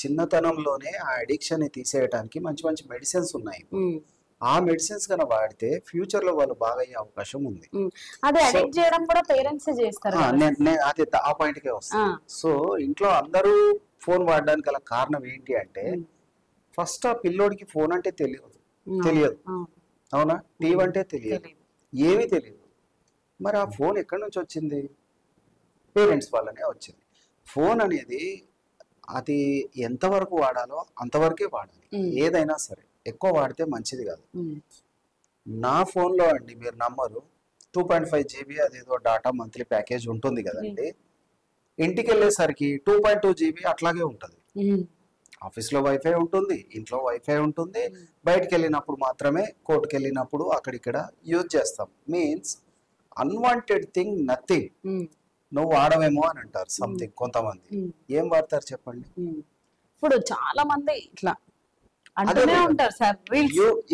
చిన్నతనంలోనే ఆ అడిక్షన్ ని తీసేయడానికి మంచి మంచి మెడిసిన్స్ ఉన్నాయి. ఆ మెడిసిన్స్ కన్నా వాడితే ఫ్యూచర్ లో వాళ్ళు బాగా అయ్యే అవకాశం ఉంది. అదే అడిక్ట్ చేయడం కూడా పేరెంట్స్ చేస్తారు. అదే ఆ పాయింట్ కే వస్తుంది. సో ఇంట్లో అందరూ ఫోన్ వాడడానికి గల కారణం ఏంటి అంటే, ఫస్ట్ ఆ పిల్లోడికి ఫోన్ అంటే తెలియదు, అవునా, టీవీ అంటే తెలియదు, ఏమీ తెలియదు. మరి ఆ ఫోన్ ఎక్కడి నుంచి వచ్చింది? పేరెంట్స్ వల్లనే వచ్చింది. ఫోన్ అనేది అది ఎంతవరకు వాడాలో అంతవరకే వాడాలి. ఏదైనా సరే ఎక్కువ వాడితే మంచిది కాదు. నా ఫోన్లో అండి మీరు నమ్మరు, 2.5 GB అదేదో డాటా మంత్లీ ప్యాకేజ్ ఉంటుంది కదండి. ఇంటికి వెళ్ళేసరికి 2.2 GB అట్లాగే ఉంటుంది. ఆఫీస్లో వైఫై ఉంటుంది, ఇంట్లో వైఫై ఉంటుంది. బయటకు వెళ్ళినప్పుడు మాత్రమే, కోర్టుకు వెళ్ళినప్పుడు అక్కడిక్కడ యూజ్ చేస్తాం. Means unwanted thing nothing. నువ్వు వాడవేమో అని అంటారు సంథింగ్ కొంతమంది. ఏం వాడతారు చెప్పండి? ఇప్పుడు చాలా మంది ఇట్లా అంటూనే ఉంటారు సార్.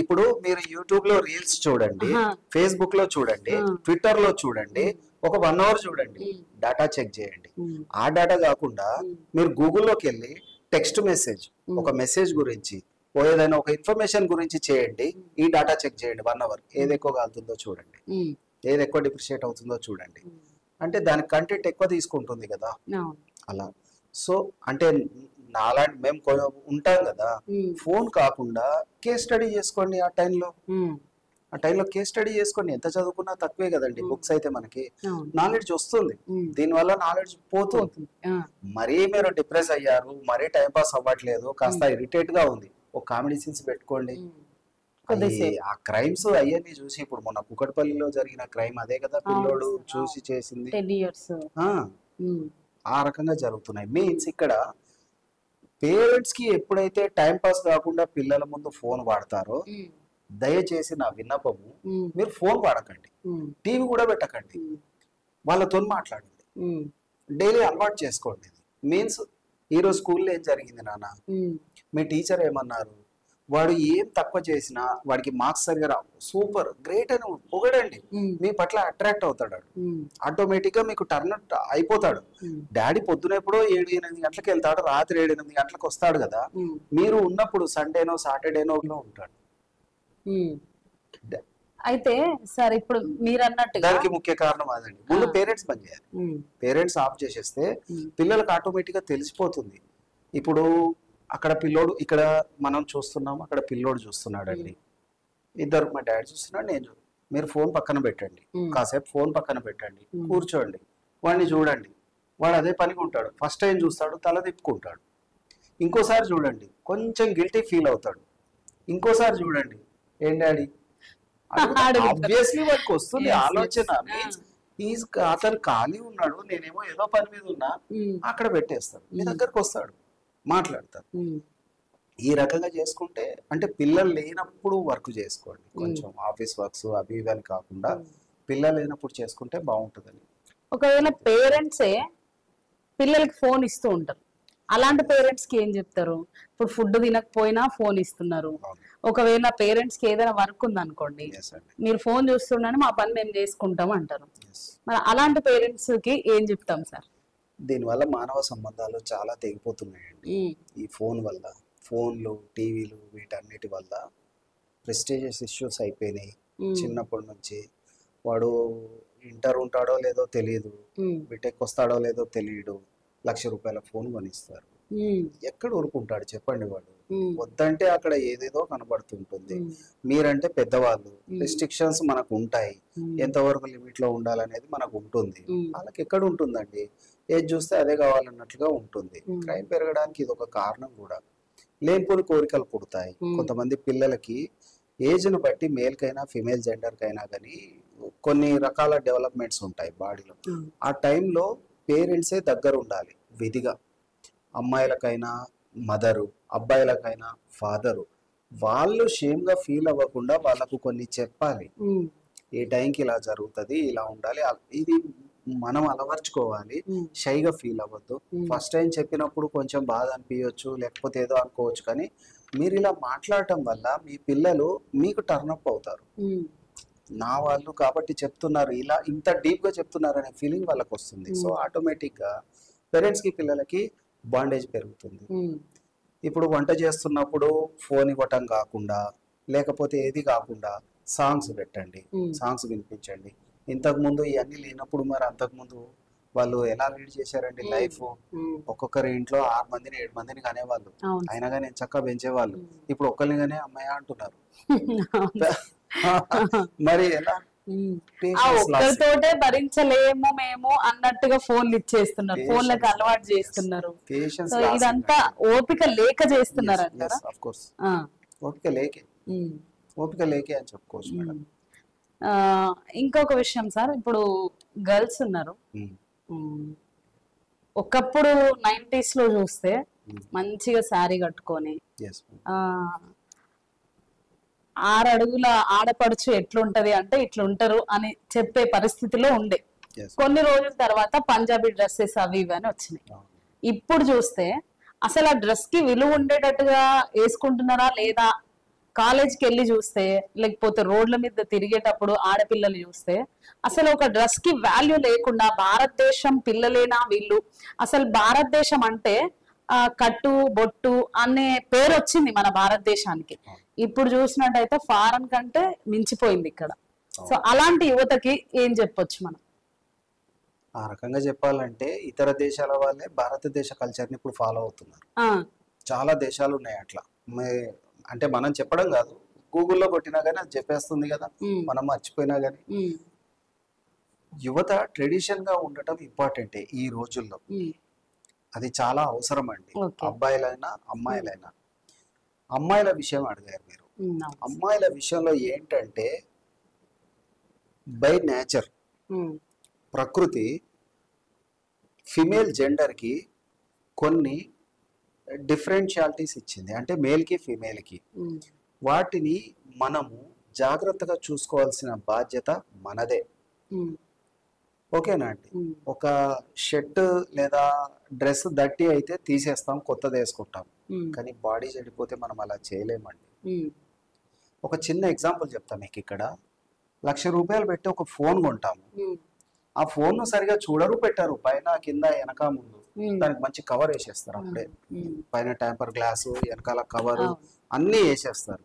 ఇప్పుడు మీరు యూట్యూబ్ లో రీల్స్ చూడండి, ఫేస్బుక్ లో చూడండి, ట్విట్టర్ లో చూడండి, ఒక 1 hour చూడండి, డేటా చెక్ చేయండి. ఆ డేటా కాకుండా మీరు గూగుల్లోకి వెళ్ళి టెక్స్ట్ మెసేజ్, ఒక మెసేజ్ గురించి, ఏదైనా ఒక ఇన్ఫర్మేషన్ గురించి చేయండి, ఈ డేటా చెక్ చేయండి 1 hour. ఏది ఎక్కువ కాలుతుందో చూడండి, ఏది ఎక్కువ డిప్రిషియేట్ అవుతుందో చూడండి. అంటే దాని కంటెంట్ ఎక్కువ తీసుకుంటుంది కదా అలా. సో అంటే నాలాంటి మేము ఉంటాం కదా, ఫోన్ కాకుండా కేస్ స్టడీ చేసుకోండి. ఆ టైంలో కేస్ స్టడీ చేసుకోండి. ఎంత చదువుకున్నా తక్కువే కదండి. బుక్స్ అయితే మనకి నాలెడ్జ్ వస్తుంది, దీనివల్ల నాలెడ్జ్ పోతుంది. మరీ మీరు డిప్రెస్ అయ్యారు, మరీ టైం పాస్ అవ్వట్లేదు, కాస్త ఇరిటేట్ గా ఉంది, ఒక కామెడీ సీన్స్ పెట్టుకోండి. ఆ క్రైమ్స్ అయ్యని చూసి, ఇప్పుడు మొన్న కుకట్పల్లిలో జరిగిన క్రైమ్ అదే కదా, పిల్లోడు చూసి చేసింది. ఆ రకంగా జరుగుతున్నాయి. మీన్స్ ఇక్కడ పేరెంట్స్ కి ఎప్పుడైతే టైం పాస్ కాకుండా పిల్లల ముందు ఫోన్ వాడతారో, దయచేసి నా విన్నపము, మీరు ఫోన్ వాడకండి, టీవీ కూడా పెట్టకండి, వాళ్ళతో మాట్లాడండి, డైలీ అలవాటు చేసుకోండి. మీన్స్ ఈరోజు స్కూల్లో ఏం జరిగింది నాన్న, మీ టీచర్ ఏమన్నారు, వాడు ఏం తక్కువ చేసినా వాడికి మార్క్స్ సరిగా రావు, సూపర్ గ్రేట్ అని పొగడండి. మీ పట్ల అట్రాక్ట్ అవుతాడు, ఆటోమేటిక్ గా మీకు టర్న్ అయిపోతాడు. డాడీ పొద్దున ఎప్పుడో 7-8 గంటలకు వెళ్తాడు, రాత్రి 7-8 గంటలకు వస్తాడు కదా. మీరు ఉన్నప్పుడు సండేనో సాటర్డేనో ఉంటాడు. అయితే సార్ ఇప్పుడు మీరు అన్నట్టుగా దానికి ముఖ్య కారణం అదండి. ముందు పేరెంట్స్ పని చేయాలి. పేరెంట్స్ ఆఫ్ చేసేస్తే పిల్లలకు ఆటోమేటిక్ గా తెలిసిపోతుంది. ఇప్పుడు అక్కడ పిల్లోడు, ఇక్కడ మనం చూస్తున్నాం, అక్కడ పిల్లోడు చూస్తున్నాడండి. ఇద్దరు, మా డాడీ చూస్తున్నాడు, నేను మీరు ఫోన్ పక్కన పెట్టండి, కాసేపు ఫోన్ పక్కన పెట్టండి, కూర్చోండి, వాడిని చూడండి. వాడు అదే పనికి ఉంటాడు. ఫస్ట్ టైం చూస్తాడు, తల తిప్పుకుంటాడు. ఇంకోసారి చూడండి, కొంచెం గిల్టీ ఫీల్ అవుతాడు. ఇంకోసారి చూడండి, ఏం డాడీ, ఆబ్వియస్లీ వాడికి వస్తుంది ఆలోచన. మీన్స్ అతను ఖాళీ ఉన్నాడు, నేనేమో ఏదో పని మీద ఉన్నా, అక్కడ పెట్టేస్తాడు, మీ దగ్గరకు వస్తాడు, మాట్లాడతారు. ఈ రకంగా చేసుకుంటే, అంటే పిల్లలు లేనప్పుడు వర్క్ చేసుకోండి, కొంచెం ఆఫీస్ వర్క్స్ అవి ఇవి అని కాకుండా పిల్లలు లేనప్పుడు చేసుకుంటే బాగుంటుందని. ఒకవేళ పేరెంట్సే పిల్లలకి ఫోన్ ఇస్తూ ఉంటారు, అలాంటి పేరెంట్స్ కి ఏం చెప్తారు? ఇప్పుడు ఫుడ్ తినకపోయినా ఫోన్ ఇస్తున్నారు. ఒకవేళ పేరెంట్స్ కి ఏదైనా వర్క్ ఉంది అనుకోండి, మీరు ఫోన్ చూస్తున్నాను, మా పని మేము చేసుకుంటాం అంటారు. మరి అలాంటి పేరెంట్స్ కి ఏం చెప్తాం సార్? దీనివల్ల మానవ సంబంధాలు చాలా తెగిపోతున్నాయండి. ఈ ఫోన్ వల్ల, ఫోన్లు, టీవీలు, వీటన్నిటి వల్ల ప్రెస్టీజియస్ ఇష్యూస్ అయిపోయినాయి. చిన్నప్పటి నుంచి వాడు ఇంటర్ ఉంటాడో లేదో తెలియదు, బీటెక్ వస్తాడో లేదో తెలియదు, ₹1,00,000 ఫోన్ కొనిస్తారు. ఎక్కడ ఊరుకుంటాడు చెప్పండి? వాడు వద్దంటే అక్కడ ఏదేదో కనబడుతుంటుంది. మీరంటే పెద్దవాళ్ళు, రిస్ట్రిక్షన్స్ మనకు ఉంటాయి, ఎంతవరకు లిమిట్ లో ఉండాలనేది మనకు ఉంటుంది. వాళ్ళకి ఎక్కడ ఉంటుందండి? ఏది చూస్తే అదే కావాలన్నట్లుగా ఉంటుంది. క్రైమ్ పెరగడానికి ఇది ఒక కారణం కూడా. లేనిపోని కోరికలు పుడతాయి కొంతమంది పిల్లలకి. ఏజ్ను బట్టి మేల్ కైనా ఫిమేల్ జెండర్ కైనా కానీ కొన్ని రకాల డెవలప్మెంట్స్ ఉంటాయి బాడీలో. ఆ టైంలో పేరెంట్సే దగ్గర ఉండాలి విధిగా. అమ్మాయిలకైనా మదరు, అబ్బాయిలకైనా ఫాదరు. వాళ్ళు షేమ్గా ఫీల్ అవ్వకుండా వాళ్ళకు కొన్ని చెప్పాలి. ఏ టైంకి ఇలా జరుగుతుంది, ఇలా ఉండాలి, ఇది మనం అలవర్చుకోవాలి. షైగా ఫీల్ అవ్వద్దు. ఫస్ట్ టైం చెప్పినప్పుడు కొంచెం బాధ అనిపించవచ్చు, లేకపోతే ఏదో అనుకోవచ్చు, కానీ మీరు ఇలా మాట్లాడటం వల్ల మీ పిల్లలు మీకు టర్నప్ అవుతారు. నా వాళ్ళు కాబట్టి చెప్తున్నారు, ఇలా ఇంత డీప్ గా చెప్తున్నారు అనే ఫీలింగ్ వాళ్ళకి వస్తుంది. సో ఆటోమేటిక్ గా పేరెంట్స్ కి పిల్లలకి బాండేజ్ పెరుగుతుంది. ఇప్పుడు వంట చేస్తున్నప్పుడు ఫోన్ ఇవ్వటం కాకుండా, లేకపోతే ఏది కాకుండా సాంగ్స్ పెట్టండి, సాంగ్స్ వినిపించండి. ఇంతకు ముందు ఇవన్నీ లేనప్పుడు మరి అంతకు ముందు వాళ్ళు ఎలా లీడ్ చేశారండి లైఫ్? ఒక్కొక్కరి ఇంట్లో 6 మందిని 7 మందిని కనేవాళ్ళు, అయినా కానీ చక్కగా పెంచేవాళ్ళు. ఇప్పుడు ఒక్కరిగానే అమ్మాయి అంటున్నారు. మరి ఎలా? ఒక్కరితోటే భరించలేము మేము అన్నట్టుగా ఫోన్లు ఇచ్చేస్తున్నారు, ఫోన్లకు అలవాటు చేస్తున్నారు. ఇదంతా ఓపిక లేక చేస్తున్నారు అంటారా? ఓపిక లేకే అని చెప్పుకోవచ్చు మేడం. ఇంకొక విషయం సార్, ఇప్పుడు గర్ల్స్ ఉన్నారు, ఒకప్పుడు 90s లో చూస్తే మంచిగా శారీ కట్టుకొని 6 అడుగుల ఆడపడుచు ఎట్లుంటది అంటే ఇట్లుంటారు అని చెప్పే పరిస్థితిలో ఉండే. కొన్ని రోజుల తర్వాత పంజాబీ డ్రెస్సెస్ అవి ఇవి అని వచ్చినాయి. ఇప్పుడు చూస్తే అసలు ఆ డ్రెస్ కి విలువ ఉండేటట్టుగా వేసుకుంటున్నారా లేదా? కాలేజ్కి వెళ్ళి చూస్తే, లేకపోతే రోడ్ల మీద తిరిగేటప్పుడు ఆడపిల్లలు చూస్తే అసలు ఒక డ్రెస్ కి వాల్యూ లేకుండా, భారతదేశం పిల్లలేనా వీళ్ళు, అసలు భారతదేశం అంటే కట్టు బొట్టు అనే పేరు వచ్చింది మన భారతదేశానికి. ఇప్పుడు చూసినట్టయితే ఫారెన్ కంటే మించిపోయింది ఇక్కడ. సో అలాంటి యువతకి ఏం చెప్పొచ్చు మనం? ఆ రకంగా చెప్పాలంటే ఇతర దేశాల వాళ్ళే భారతదేశ కల్చర్ ని ఇప్పుడు ఫాలో అవుతున్నారు. చాలా దేశాలు ఉన్నాయి అట్లా. అంటే మనం చెప్పడం కాదు, గూగుల్లో కొట్టినా కానీ అది చెప్పేస్తుంది కదా, మనం మర్చిపోయినా కానీ. యువత ట్రెడిషన్ గా ఉండటం ఇంపార్టెంటే ఈ రోజుల్లో. అది చాలా అవసరం అండి, అబ్బాయిలైనా అమ్మాయిలైనా. అమ్మాయిల విషయం అడిగారు మీరు. అమ్మాయిల విషయంలో ఏంటంటే బై నేచర్, ప్రకృతి ఫిమేల్ జెండర్ కి కొన్ని డిఫరెన్షియాలిటీస్ ఇచ్చింది, అంటే మేల్ కి ఫిమేల్ కి. వాటిని మనము జాగ్రత్తగా చూసుకోవాల్సిన బాధ్యత మనదే. ఓకేనా అండి? ఒక షర్ట్ లేదా డ్రెస్ దట్టి అయితే తీసేస్తాం, కొత్తది వేసుకుంటాం, కానీ బాడీ చెడిపోతే మనం అలా చేయలేమండి. ఒక చిన్న ఎగ్జాంపుల్ చెప్తాం మీకు. ఇక్కడ ₹1,00,000 పెట్టి ఒక ఫోన్ కొంటాము. ఆ ఫోన్ సరిగా చూడరు, పెట్టారు, పైన కింద వెనక ముందు దానికి మంచి కవర్ వేసేస్తారు. అప్పుడే పైన టెంపర్ గ్లాసు, వెనకాల కవర్ అన్ని వేసేస్తారు.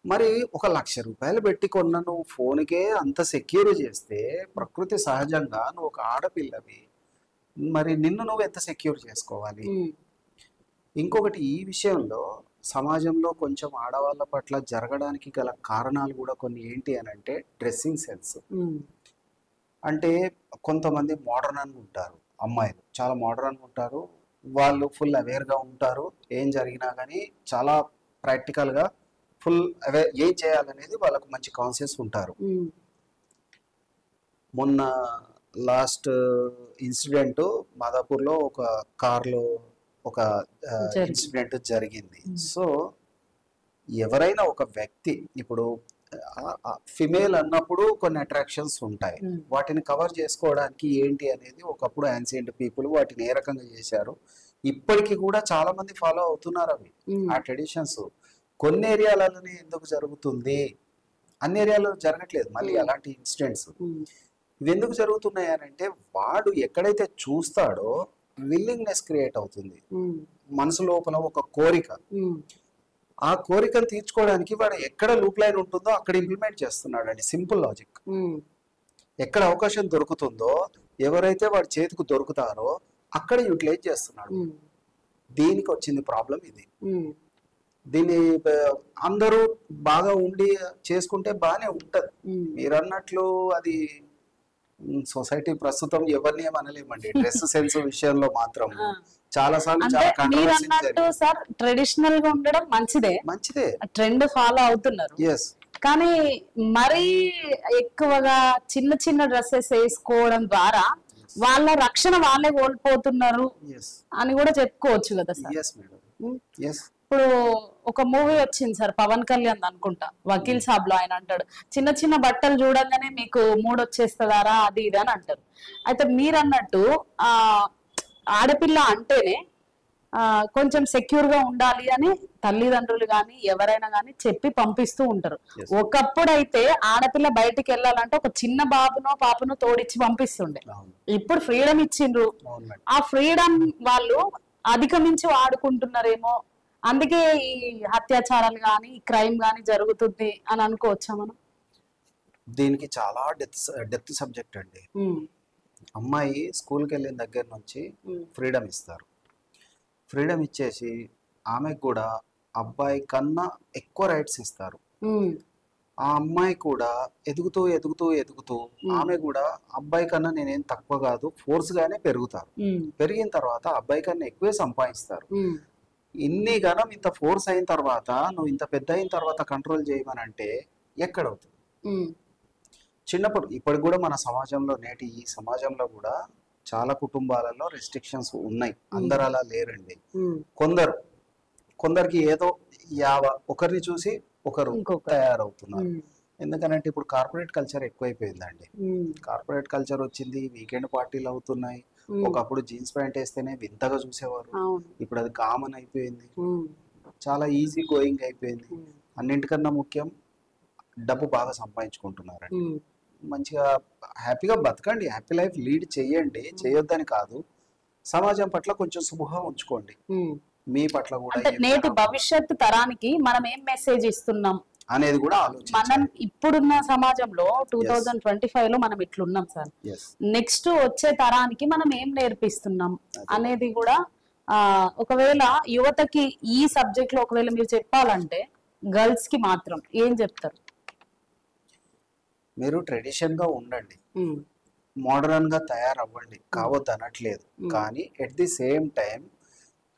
మరి ఒక ₹1,00,000 పెట్టి కొన్న నువ్వు ఫోన్కే అంత సెక్యూర్ చేస్తే ప్రకృతి సహజంగా నువ్వు ఒక ఆడపిల్లవి, మరి నిన్ను నువ్వు ఎంత సెక్యూర్ చేసుకోవాలి? ఇంకొకటి ఈ విషయంలో సమాజంలో కొంచెం ఆడవాళ్ళ పట్ల జరగడానికి గల కారణాలు కూడా కొన్ని ఏంటి అని అంటే డ్రెస్సింగ్ సెన్స్. అంటే కొంతమంది మోడర్న్ అని ఉంటారు, అమ్మాయిలు చాలా మోడర్న్ ఉంటారు, వాళ్ళు ఫుల్ అవేర్గా ఉంటారు, ఏం జరిగినా కానీ చాలా ప్రాక్టికల్గా ఫుల్ అవేర్ ఏం చేయాలనేది వాళ్ళకు మంచి కాన్షియస్ ఉంటారు. మొన్న లాస్ట్ ఇన్సిడెంట్ మాదాపూర్లో ఒక కార్లో ఒక ఇన్సిడెంట్ జరిగింది. సో ఎవరైనా ఒక వ్యక్తి ఇప్పుడు ఫిమేల్ అన్నప్పుడు కొన్ని అట్రాక్షన్స్ ఉంటాయి, వాటిని కవర్ చేసుకోవడానికి ఏంటి అనేది ఒకప్పుడు యాన్సియంట్ పీపుల్ వాటిని ఏ రకంగా చేశారు, ఇప్పటికీ కూడా చాలా మంది ఫాలో అవుతున్నారు అవి ఆ ట్రెడిషన్స్. కొన్ని ఏరియాలలోనే ఎందుకు జరుగుతుంది, అన్ని ఏరియాలో జరగట్లేదు మళ్ళీ అలాంటి ఇన్సిడెంట్స్. ఇవి ఎందుకు జరుగుతున్నాయి అని అంటే వాడు ఎక్కడైతే చూస్తాడో విల్లింగ్నెస్ క్రియేట్ అవుతుంది, మనసు లోపల ఒక కోరిక, ఆ కోరికను తీర్చుకోవడానికి వాడు ఎక్కడ లూప్ లైన్ ఉంటుందో అక్కడ ఇంప్లిమెంట్ చేస్తున్నాడు అండి. Simple logic. ఎక్కడ అవకాశం దొరుకుతుందో ఎవరైతే వాడి చేతికి దొరుకుతారో అక్కడ యూటిలైజ్ చేస్తున్నాడు. దీనికి వచ్చింది ప్రాబ్లం ఇది. దీన్ని అందరూ బాగా ఉండి చేసుకుంటే బాగానే ఉంటది. మీరు అన్నట్లు అది సొసైటీ ప్రస్తుతం ఎవరిని ఏమనలేమండి. డ్రెస్ సెన్స్ విషయంలో మాత్రం చాలా సార్లు సార్ ట్రెడిషనల్ గా ఉండడం మంచిదే, ట్రెండ్ ఫాలో అవుతున్నారు. కానీ మరీ ఎక్కువగా చిన్న చిన్న డ్రెస్సెస్ వేసుకోవడం ద్వారా వాళ్ళ రక్షణ వాళ్ళే కోల్పోతున్నారు అని కూడా చెప్పుకోవచ్చు కదా సార్. ఇప్పుడు ఒక మూవీ వచ్చింది సార్, పవన్ కళ్యాణ్ అనుకుంటా, వకీల్ సాబ్ లో ఆయన అంటాడు చిన్న చిన్న బట్టలు చూడంగానే మీకు మూడు వచ్చేస్తుందారా అది ఇది అని అంటారు. అయితే మీరు అన్నట్టు ఆడపిల్ల అంటేనే కొంచెం సెక్యూర్ గా ఉండాలి అని తల్లిదండ్రులు గాని ఎవరైనా గాని చెప్పి పంపిస్తూ ఉంటారు. ఒకప్పుడు అయితే ఆడపిల్ల బయటికి వెళ్ళాలంటే ఒక చిన్న బాబునో పాపనో తోడిచ్చి పంపిస్తుండే. ఇప్పుడు ఫ్రీడమ్ ఇచ్చిండ్రు, ఆ ఫ్రీడమ్ వాళ్ళు అధిగమించి వాడుకుంటున్నారేమో, అందుకే ఈ అత్యాచారాలు గాని క్రైమ్ గాని జరుగుతుంది అని అనుకోవచ్చా మనం? దీనికి చాలా డెప్త్ సబ్జెక్ట్ అండి. అమ్మాయి స్కూల్కి వెళ్ళిన దగ్గర నుంచి ఫ్రీడమ్ ఇస్తారు. ఫ్రీడమ్ ఇచ్చేసి ఆమెకు కూడా అబ్బాయి కన్నా ఎక్కువ రైట్స్ ఇస్తారు. ఆ అమ్మాయి కూడా ఎదుగుతూ ఎదుగుతూ ఎదుగుతూ ఆమె కూడా అబ్బాయి కన్నా నేనేం తక్కువ కాదు ఫోర్స్ గానే పెరుగుతారు. పెరిగిన తర్వాత అబ్బాయి కన్నా ఎక్కువే సంపాదిస్తారు. ఇన్ని గనం ఇంత ఫోర్స్ అయిన తర్వాత నువ్వు ఇంత పెద్ద అయిన తర్వాత కంట్రోల్ చేయమనంటే ఎక్కడవుతుంది? చిన్నప్పుడు ఇప్పటికి కూడా మన సమాజంలో నేటి ఈ సమాజంలో కూడా చాలా కుటుంబాలలో రెస్ట్రిక్షన్స్ ఉన్నాయి. అందరు అలా లేరండి. కొందరికి ఏదో ఒకరిని చూసి ఒకరు తయారవుతున్నారు. ఎందుకనంటే ఇప్పుడు కార్పొరేట్ కల్చర్ ఎక్కువైపోయిందండి. కార్పొరేట్ కల్చర్ వచ్చింది, వీకెండ్ పార్టీలు అవుతున్నాయి. ఒకప్పుడు జీన్స్ ప్యాంట్ వేస్తేనే వింతగా చూసేవారు, ఇప్పుడు అది కామన్ అయిపోయింది. చాలా ఈజీ గోయింగ్ అయిపోయింది. అన్నింటికన్నా ముఖ్యం డబ్బు బాగా సంపాదించుకుంటున్నారండి. మంచిగా హ్యాపీగా బతకండి, హ్యాపీ లైఫ్ లీడ్ చెయ్యండి, చేయొద్దని కాదు. సమాజం పట్ల కొంచెం శుభ్రంగా ఉంచుకోండి. మీ పట్ల కూడా నేటి భవిష్యత్తు తరానికి మనం ఏం మెసేజ్ ఇస్తున్నాం అనేది కూడా మనం ఇప్పుడున్న సమాజంలో 2025 లో మనం ఇట్లున్నాం సార్. నెక్స్ట్ వచ్చే తరానికి మనం ఏం నేర్పిస్తున్నాం అనేది కూడా ఒకవేళ యువతకి ఈ సబ్జెక్ట్ లో ఒకవేళ మీరు చెప్పాలంటే గర్ల్స్ కి మాత్రం ఏం చెప్తారు? మీరు ట్రెడిషన్ గా ఉండండి, మోడర్న్ గా తయారవ్వండి, కావద్దు అనట్లేదు. కానీ at the same time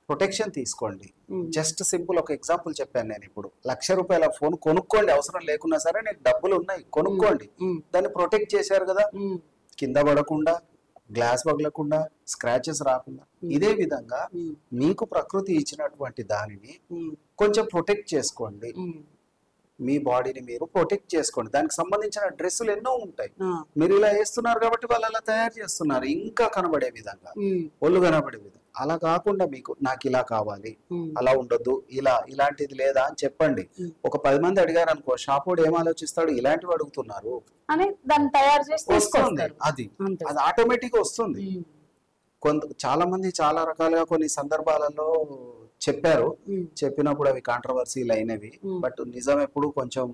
protection తీసుకోండి. జస్ట్ సింపుల్ ఒక ఎగ్జాంపుల్ చెప్పాను నేను. ఇప్పుడు ₹1,00,000 ఫోన్ కొనుక్కోండి, అవసరం లేకున్నా సరే నీకు డబ్బులు ఉన్నాయి కొనుక్కోండి. దాన్ని ప్రొటెక్ట్ చేశారు కదా, కింద పడకుండా, గ్లాస్ పగలకుండా, స్క్రాచెస్ రాకుండా. ఇదే విధంగా మీకు ప్రకృతి ఇచ్చినటువంటి దానిని కొంచెం ప్రొటెక్ట్ చేసుకోండి. మీ బాడీని మీరు ప్రొటెక్ట్ చేసుకోండి. దానికి సంబంధించిన డ్రెస్సులు ఎన్నో ఉంటాయి. మీరు ఇలా వేస్తున్నారు కాబట్టి వాళ్ళు అలా తయారు చేస్తున్నారు, ఇంకా కనబడే విధంగా, ఒళ్ళు కనబడే విధంగా. అలా కాకుండా మీకు నాకు ఇలా కావాలి, అలా ఉండొద్దు, ఇలాంటిది లేదా అని చెప్పండి. ఒక 10 మంది అడిగారు అనుకో, షాపోడు ఏం ఆలోచిస్తాడు, ఇలాంటివి అడుగుతున్నారు అని దాన్ని తయారు చేసి వస్తుంది. అది ఆటోమేటిక్ వస్తుంది. చాలా మంది చాలా రకాలుగా కొన్ని సందర్భాలలో చెప్పారు. చెప్పినప్పుడు అవి కాంట్రవర్సీలు అయినవి. బట్ నిజం ఎప్పుడు కొంచెం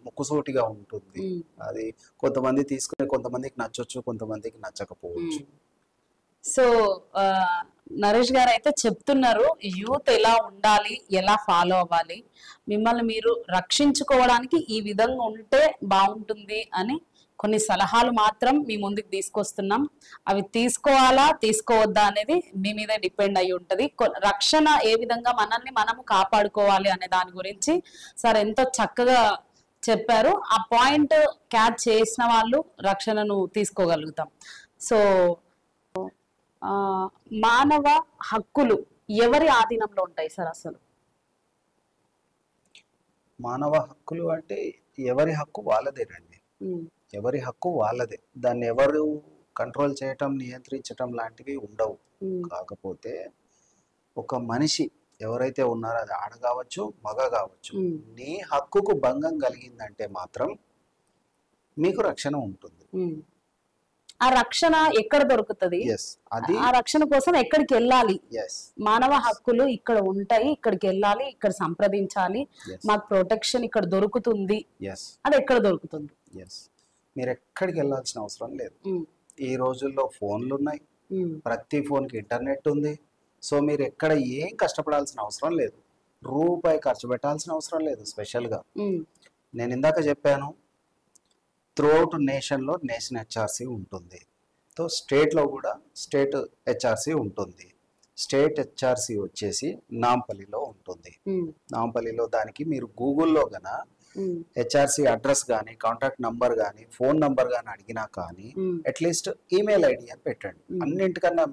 ముక్కుసూటిగా ఉంటుంది. అది కొంతమంది తీసుకునే, కొంతమందికి నచ్చొచ్చు, కొంతమందికి నచ్చకపోవచ్చు. సో నరేష్ గారు అయితే చెప్తున్నారు యూత్ ఎలా ఉండాలి, ఎలా ఫాలో అవ్వాలి, మిమ్మల్ని మీరు రక్షించుకోవడానికి ఈ విధంగా ఉంటే బాగుంటుంది అని కొన్ని సలహాలు మాత్రం మీ ముందుకు తీసుకొస్తున్నాం. అవి తీసుకోవాలా తీసుకోవద్దా అనేది మీ మీద డిపెండ్ అయి ఉంటది. రక్షణ ఏ విధంగా మనల్ని మనము కాపాడుకోవాలి అనే దాని గురించి సార్ ఎంతో చక్కగా చెప్పారు. ఆ పాయింట్ క్యాచ్ చేసిన వాళ్ళు రక్షణను తీసుకోగలుగుతాం. సో మానవ హక్కులు ఎవరి ఆధీనంలో ఉంటాయి సార్? అసలు మానవ హక్కులు అంటే ఎవరి హక్కు వాళ్ళదేనండి. ఎవరి హక్కు వాళ్ళదే. దాన్ని ఎవరు కంట్రోల్ చేయటం, నియంత్రించటం లాంటివి ఉండవు. కాకపోతే ఒక మనిషి ఎవరైతే ఉన్నారో, అది ఆడ కావచ్చు, మగ కావచ్చు, నీ హక్కుకు భంగం కలిగిందంటే మాత్రం మీకు రక్షణ ఉంటుంది. ఆ రక్షణ ఎక్కడ దొరుకుతుంది? అది ఆ రక్షణ కోసం ఎక్కడికి వెళ్ళాలి? మానవ హక్కులు ఇక్కడ ఉంటాయి, ఇక్కడికి వెళ్ళాలి, ఇక్కడ సంప్రదించాలి, మాకు ప్రొటెక్షన్ ఇక్కడ దొరుకుతుంది, అది ఎక్కడ దొరుకుతుంది? మీరు ఎక్కడికి వెళ్ళాల్సిన అవసరం లేదు. ఈ రోజుల్లో ఫోన్లు ఉన్నాయి, ప్రతి ఫోన్కి ఇంటర్నెట్ ఉంది. సో మీరు ఎక్కడ ఏం కష్టపడాల్సిన అవసరం లేదు, రూపాయి ఖర్చు పెట్టాల్సిన అవసరం లేదు. స్పెషల్గా నేను ఇందాక చెప్పాను, త్రూఅవుట్ నేషన్లో నేషన్ హెచ్ఆర్సి ఉంటుంది. సో స్టేట్లో కూడా స్టేట్ హెచ్ఆర్సి ఉంటుంది. స్టేట్ హెచ్ఆర్సి వచ్చేసి నాంపల్లిలో ఉంటుంది. నాంపల్లిలో దానికి మీరు గూగుల్లో గన హెచ్ఆర్సి అడ్రస్ కానీ, కాంటాక్ట్ నంబర్ కానీ, ఫోన్ నంబర్ కానీ అడిగినా కానీ అట్లీస్ట్ ఈమెయిల్ ఐడి అని పెట్టండి. అన్నింటికన్నా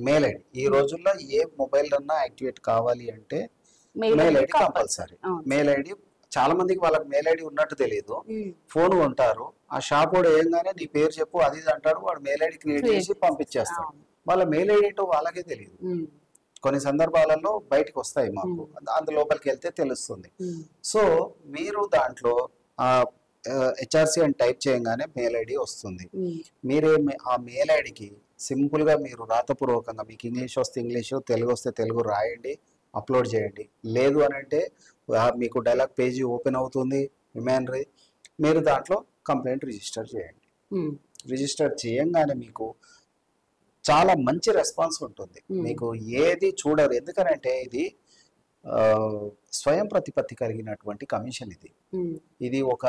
మెయిల్ ఐడి. ఈ రోజుల్లో ఏ మొబైల్ అన్నా యాక్టివేట్ కావాలి అంటే mail ID compulsory. Mail ID చాలా మందికి వాళ్ళకి మెయిల్ ఐడి ఉన్నట్టు తెలియదు. ఫోన్ కొంటారు, ఆ షాప్ వాడు ఏంగానే నీ పేరు చెప్పు అది అంటాడు, వాడు మెయిల్ ఐడి క్రియేట్ చేసి పంపించేస్తాడు. వాళ్ళ మెయిల్ ఐడి ఏంటో వాళ్ళకే తెలియదు. కొన్ని సందర్భాలలో బయటకు వస్తాయి మాకు, అందు లోపలికి వెళ్తే తెలుస్తుంది. సో మీరు దాంట్లో హెచ్ఆర్సి అని టైప్ చేయగానే మెయిల్ ఐడి వస్తుంది. మీరే ఆ మెయిల్ ఐడికి సింపుల్ గా మీరు రాతపూర్వకంగా, మీకు ఇంగ్లీష్ వస్తే ఇంగ్లీష్, తెలుగు వస్తే తెలుగు రాయండి, అప్లోడ్ చేయండి. లేదు అని అంటే మీకు డైలాగ్ పేజీ ఓపెన్ అవుతుంది, హ్యూమనరీ, మీరు దాంట్లో కంప్లైంట్ రిజిస్టర్ చేయండి. రిజిస్టర్ చేయంగానే మీకు చాలా మంచి రెస్పాన్స్ ఉంటుంది. మీకు ఏది చూడరు, ఎందుకనంటే ఇది స్వయం ప్రతిపత్తి కలిగినటువంటి కమిషన్. ఇది ఒక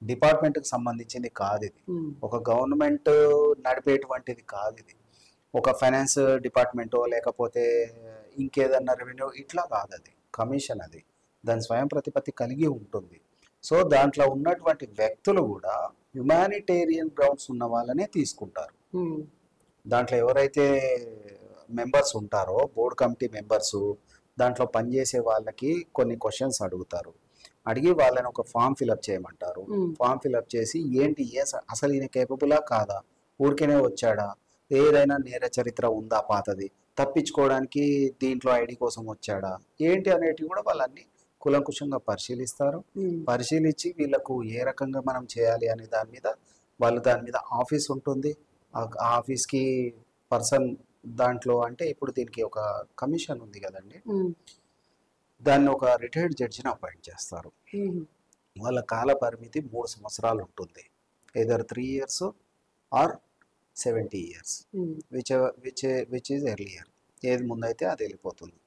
డిపార్ట్మెంట్కి సంబంధించింది కాదు, ఇది ఒక గవర్నమెంట్ నడిపేటువంటిది కాదు, ఇది ఒక ఫైనాన్స్ డిపార్ట్మెంటో లేకపోతే ఇంకేదన్నా రెవెన్యూ ఇట్లా కాదు, అది కమిషన్. అది దాని స్వయం ప్రతిపత్తి కలిగి ఉంటుంది. సో దాంట్లో ఉన్నటువంటి వ్యక్తులు కూడా హ్యుమానిటేరియన్ గ్రౌండ్స్ ఉన్న వాళ్ళనే తీసుకుంటారు. దాంట్లో ఎవరైతే మెంబర్స్ ఉంటారో, బోర్డ్ కమిటీ మెంబర్స్, దాంట్లో పనిచేసే వాళ్ళకి కొన్ని క్వశ్చన్స్ అడుగుతారు. అడిగి వాళ్ళని ఒక ఫామ్ ఫిలప్ చేయమంటారు. ఫామ్ ఫిలప్ చేసి ఏంటి, అసలు ఈయన కేపబులా కాదా, ఊరికేనే వచ్చాడా, ఏదైనా నేర చరిత్ర ఉందా పాతది, తప్పించుకోవడానికి దీంట్లో ఐడి కోసం వచ్చాడా, ఏంటి అనేటివి కూడా వాళ్ళన్ని కులంకుశంగా పరిశీలిస్తారు. పరిశీలించి వీళ్ళకు ఏ రకంగా మనం చేయాలి అనే దాని మీద దాని మీద ఆఫీస్ ఉంటుంది. ఆ ఆఫీస్కి పర్సన్ దాంట్లో, అంటే ఇప్పుడు దీనికి ఒక కమిషన్ ఉంది కదండి, దాన్ని ఒక రిటైర్డ్ జడ్జిని అపాయింట్ చేస్తారు. వాళ్ళ కాల పరిమితి 3 సంవత్సరాలు ఉంటుంది. either 3 years or 70 years, which is earlier. ఏది ముందైతే అది వెళ్ళిపోతుంది.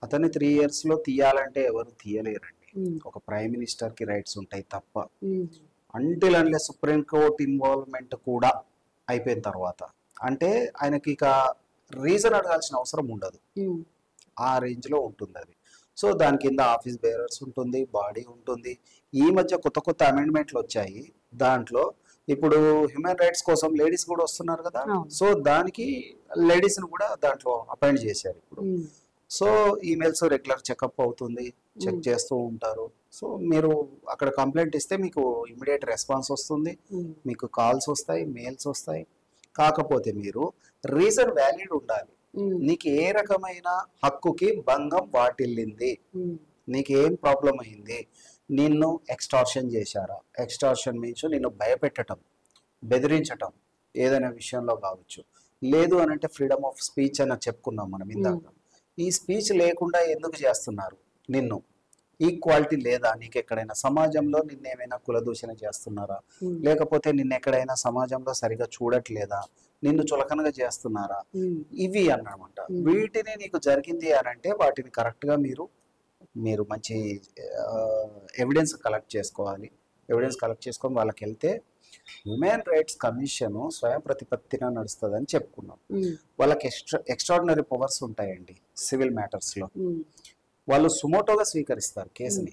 అతన్ని 3 yearsలో తీయాలంటే ఎవరు తీయలేరండి. ఒక ప్రైమ్ మినిస్టర్కి రైట్స్ ఉంటాయి తప్ప, until unless supreme court involvement కూడా అయిపోయిన తర్వాత, అంటే ఆయనకి ఇక రీజన్ అడగాల్సిన అవసరం ఉండదు, ఆ రేంజ్లో ఉంటుంది అది. సో దాని కింద ఆఫీస్ బేరర్స్ ఉంటుంది, బాడీ ఉంటుంది. ఈ మధ్య కొత్త కొత్త అమెండ్మెంట్లు వచ్చాయి. దాంట్లో ఇప్పుడు హ్యూమన్ రైట్స్ కోసం లేడీస్ కూడా వస్తున్నారు కదా, సో దానికి లేడీస్ని కూడా దాంట్లో అపాయింట్ చేశారు ఇప్పుడు. సో ఈమెయిల్స్ రెగ్యులర్ చెకప్ అవుతుంది, చెక్ చేస్తూ ఉంటారు. సో మీరు అక్కడ కంప్లైంట్ ఇస్తే మీకు ఇమీడియట్ రెస్పాన్స్ వస్తుంది, మీకు కాల్స్ వస్తాయి, మెయిల్స్ వస్తాయి. కాకపోతే మీరు రీజన్ వ్యాలిడ్ ఉండాలి. నీకు ఏ రకమైన హక్కుకి భంగం వాటిల్లింది, నీకు ఏం ప్రాబ్లం అయింది, నిన్ను ఎక్స్టార్షన్ చేశారా, ఎక్స్టార్షన్ మీన్స్ నిన్ను భయపెట్టడం, బెదిరించటం ఏదైనా విషయంలో కావచ్చు. లేదు అని అంటే ఫ్రీడమ్ ఆఫ్ స్పీచ్ అని చెప్పుకున్నాం మనం ఇందాక. ఈ స్పీచ్ లేకుండా ఎందుకు చేస్తున్నారు? నిన్ను ఈక్వాలిటీ లేదా నీకు ఎక్కడైనా? సమాజంలో నిన్నేమైనా కులదూషణ చేస్తున్నారా? లేకపోతే నిన్ను ఎక్కడైనా సమాజంలో సరిగా చూడట్లేదా? నిన్ను చులకనగా చేస్తున్నారా? ఇవి అన్నమాట. వీటిని నీకు జరిగింది అని అంటే వాటిని కరెక్ట్గా మీరు మంచి ఎవిడెన్స్ కలెక్ట్ చేసుకోవాలి. ఎవిడెన్స్ కలెక్ట్ చేసుకొని వాళ్ళకి వెళ్తే హ్యూమన్ రైట్స్ కమిషన్ స్వయం ప్రతిపత్తిగా నడుస్తుందని చెప్పుకున్నాం. వాళ్ళకి ఎక్స్ట్రాడినరీ పవర్స్ ఉంటాయండి సివిల్ మ్యాటర్స్లో. వాళ్ళు సుమోటోగా స్వీకరిస్తారు కేసుని,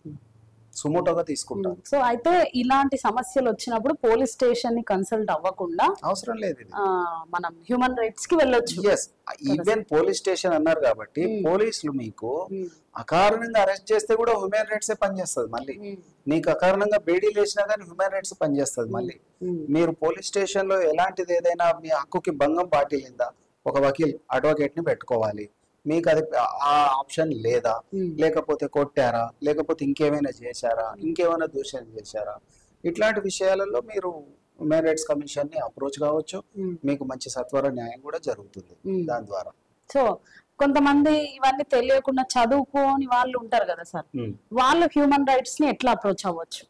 సుమోటోగా తీసుకుంటారు. సో అయితే ఇలాంటి సమస్యలు వచ్చినప్పుడు పోలీస్ స్టేషన్ ని కన్సల్ట్ అవ్వకుండా అవసరం లేదు, మనం హ్యూమన్ రైట్స్ కి వెళ్ళొచ్చు. ఎస్, ఈవెన్ పోలీస్ స్టేషన్ అన్నారు కాబట్టి పోలీసులు మీకు అకారణంగా అరెస్ట్ చేస్తే కూడా హ్యూమన్ రైట్సే పనిచేస్తుంది. మళ్ళీ నీకు అకారణంగా బేడీలు వేసినా కానీ హ్యూమన్ రైట్స్ పనిచేస్తుంది. మళ్ళీ మీరు పోలీస్ స్టేషన్ లో ఎలాంటిది ఏదైనా మీ హక్కుకి భంగం పాటిల్లిందా, ఒక వకీల్ అడ్వకేట్ ని పెట్టుకోవాలి. మీకు అది ఆ ఆప్షన్ లేదా, లేకపోతే కొట్టారా, లేకపోతే ఇంకేమైనా చేశారా, ఇంకేమైనా దూషణ చేశారా, ఇట్లాంటి విషయాలలో మీరు హ్యూమన్ రైట్స్ కమిషన్ ని అప్రోచ్ కావచ్చు. మీకు మంచి సత్వర న్యాయం కూడా జరుగుతుంది దాని ద్వారా. సో కొంతమంది ఇవన్నీ తెలియకుండా చదువుకోని వాళ్ళు ఉంటారు కదా సార్, వాళ్ళు హ్యూమన్ రైట్స్ ని ఎట్లా అప్రోచ్ అవ్వచ్చు?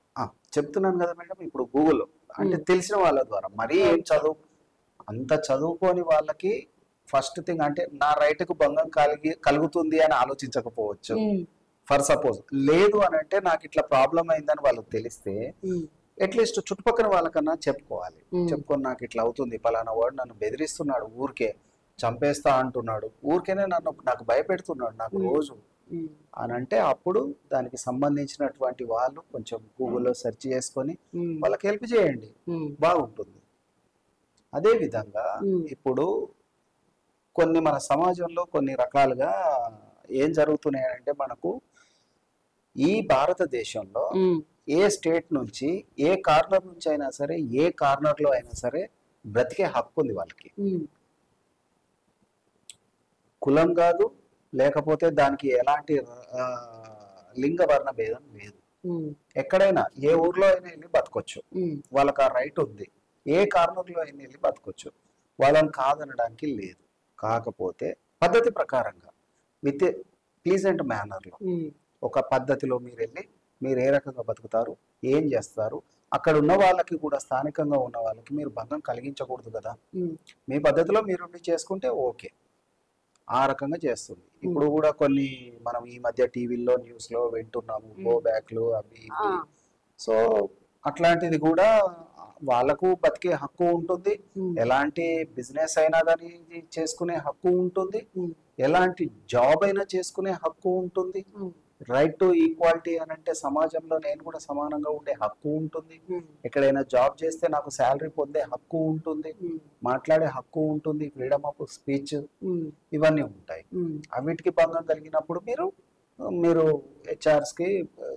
చెప్తున్నాను కదా మేడం, ఇప్పుడు గూగుల్ అంటే తెలిసిన వాళ్ళ ద్వారా, మరీ ఏం అంత చదువుకోని వాళ్ళకి ఫస్ట్ థింగ్ అంటే నా రైట్ కు భంగం కలుగుతుంది అని ఆలోచించకపోవచ్చు. ఫర్ సపోజ్ లేదు అని అంటే నాకు ఇట్లా ప్రాబ్లం అయిందని వాళ్ళకి తెలిస్తే అట్లీస్ట్ చుట్టుపక్కల వాళ్ళకన్నా చెప్పుకోవాలి. చెప్పుకొని నాకు ఇట్లా అవుతుంది, పలానా వాడు నన్ను బెదిరిస్తున్నాడు, ఊరికే చంపేస్తా అంటున్నాడు, ఊరికేనే నాకు భయపెడుతున్నాడు నాకు రోజు అని అంటే అప్పుడు దానికి సంబంధించినటువంటి వాళ్ళు కొంచెం గూగుల్లో సెర్చ్ చేసుకొని వాళ్ళకి హెల్ప్ చేయండి, బాగుంటుంది. అదే విధంగా ఇప్పుడు కొన్ని మన సమాజంలో కొన్ని రకాలుగా ఏం జరుగుతున్నాయంటే మనకు ఈ భారతదేశంలో ఏ స్టేట్ నుంచి ఏ కార్నర్ నుంచి అయినా సరే, ఏ కార్నర్ లో అయినా సరే బ్రతికే హక్కు ఉంది వాళ్ళకి. కులం కాదు, లేకపోతే దానికి ఎలాంటి లింగ వర్ణ భేదం లేదు. ఎక్కడైనా ఏ ఊర్లో అయినా వెళ్ళి బతకొచ్చు, వాళ్ళకి ఆ రైట్ ఉంది. ఏ కార్నర్ లో అయినా వెళ్ళి బతకొచ్చు, వాళ్ళని కాదనడానికి లేదు. కాకపోతే పద్ధతి ప్రకారంగా విత్ ప్లీజెంట్ మేనర్లో ఒక పద్ధతిలో మీరు వెళ్ళి మీరు ఏ రకంగా బతుకుతారు, ఏం చేస్తారు, అక్కడ ఉన్న వాళ్ళకి కూడా స్థానికంగా ఉన్న వాళ్ళకి మీరు భంగం కలిగించకూడదు కదా. మీ పద్ధతిలో మీరు చేసుకుంటే ఓకే, ఆ రకంగా చేస్తుంది. ఇప్పుడు కూడా కొన్ని మనం ఈ మధ్య టీవీల్లో న్యూస్ లో వింటున్నాము, గో బ్యాక్లు అవి ఇవి. సో అట్లాంటిది కూడా వాళ్ళకు బతికే హక్కు ఉంటుంది, ఎలాంటి బిజినెస్ అయినా కానీ చేసుకునే హక్కు ఉంటుంది, ఎలాంటి జాబ్ అయినా చేసుకునే హక్కు ఉంటుంది. రైట్ టు ఈక్వాలిటీ అని అంటే సమాజంలో నేను కూడా సమానంగా ఉండే హక్కు ఉంటుంది. ఎక్కడైనా జాబ్ చేస్తే నాకు శాలరీ పొందే హక్కు ఉంటుంది, మాట్లాడే హక్కు ఉంటుంది, ఫ్రీడమ్ ఆఫ్ స్పీచ్ ఇవన్నీ ఉంటాయి. అన్నిటికీ భంగం కలిగినప్పుడు మీరు హెచ్ఆర్స్ కి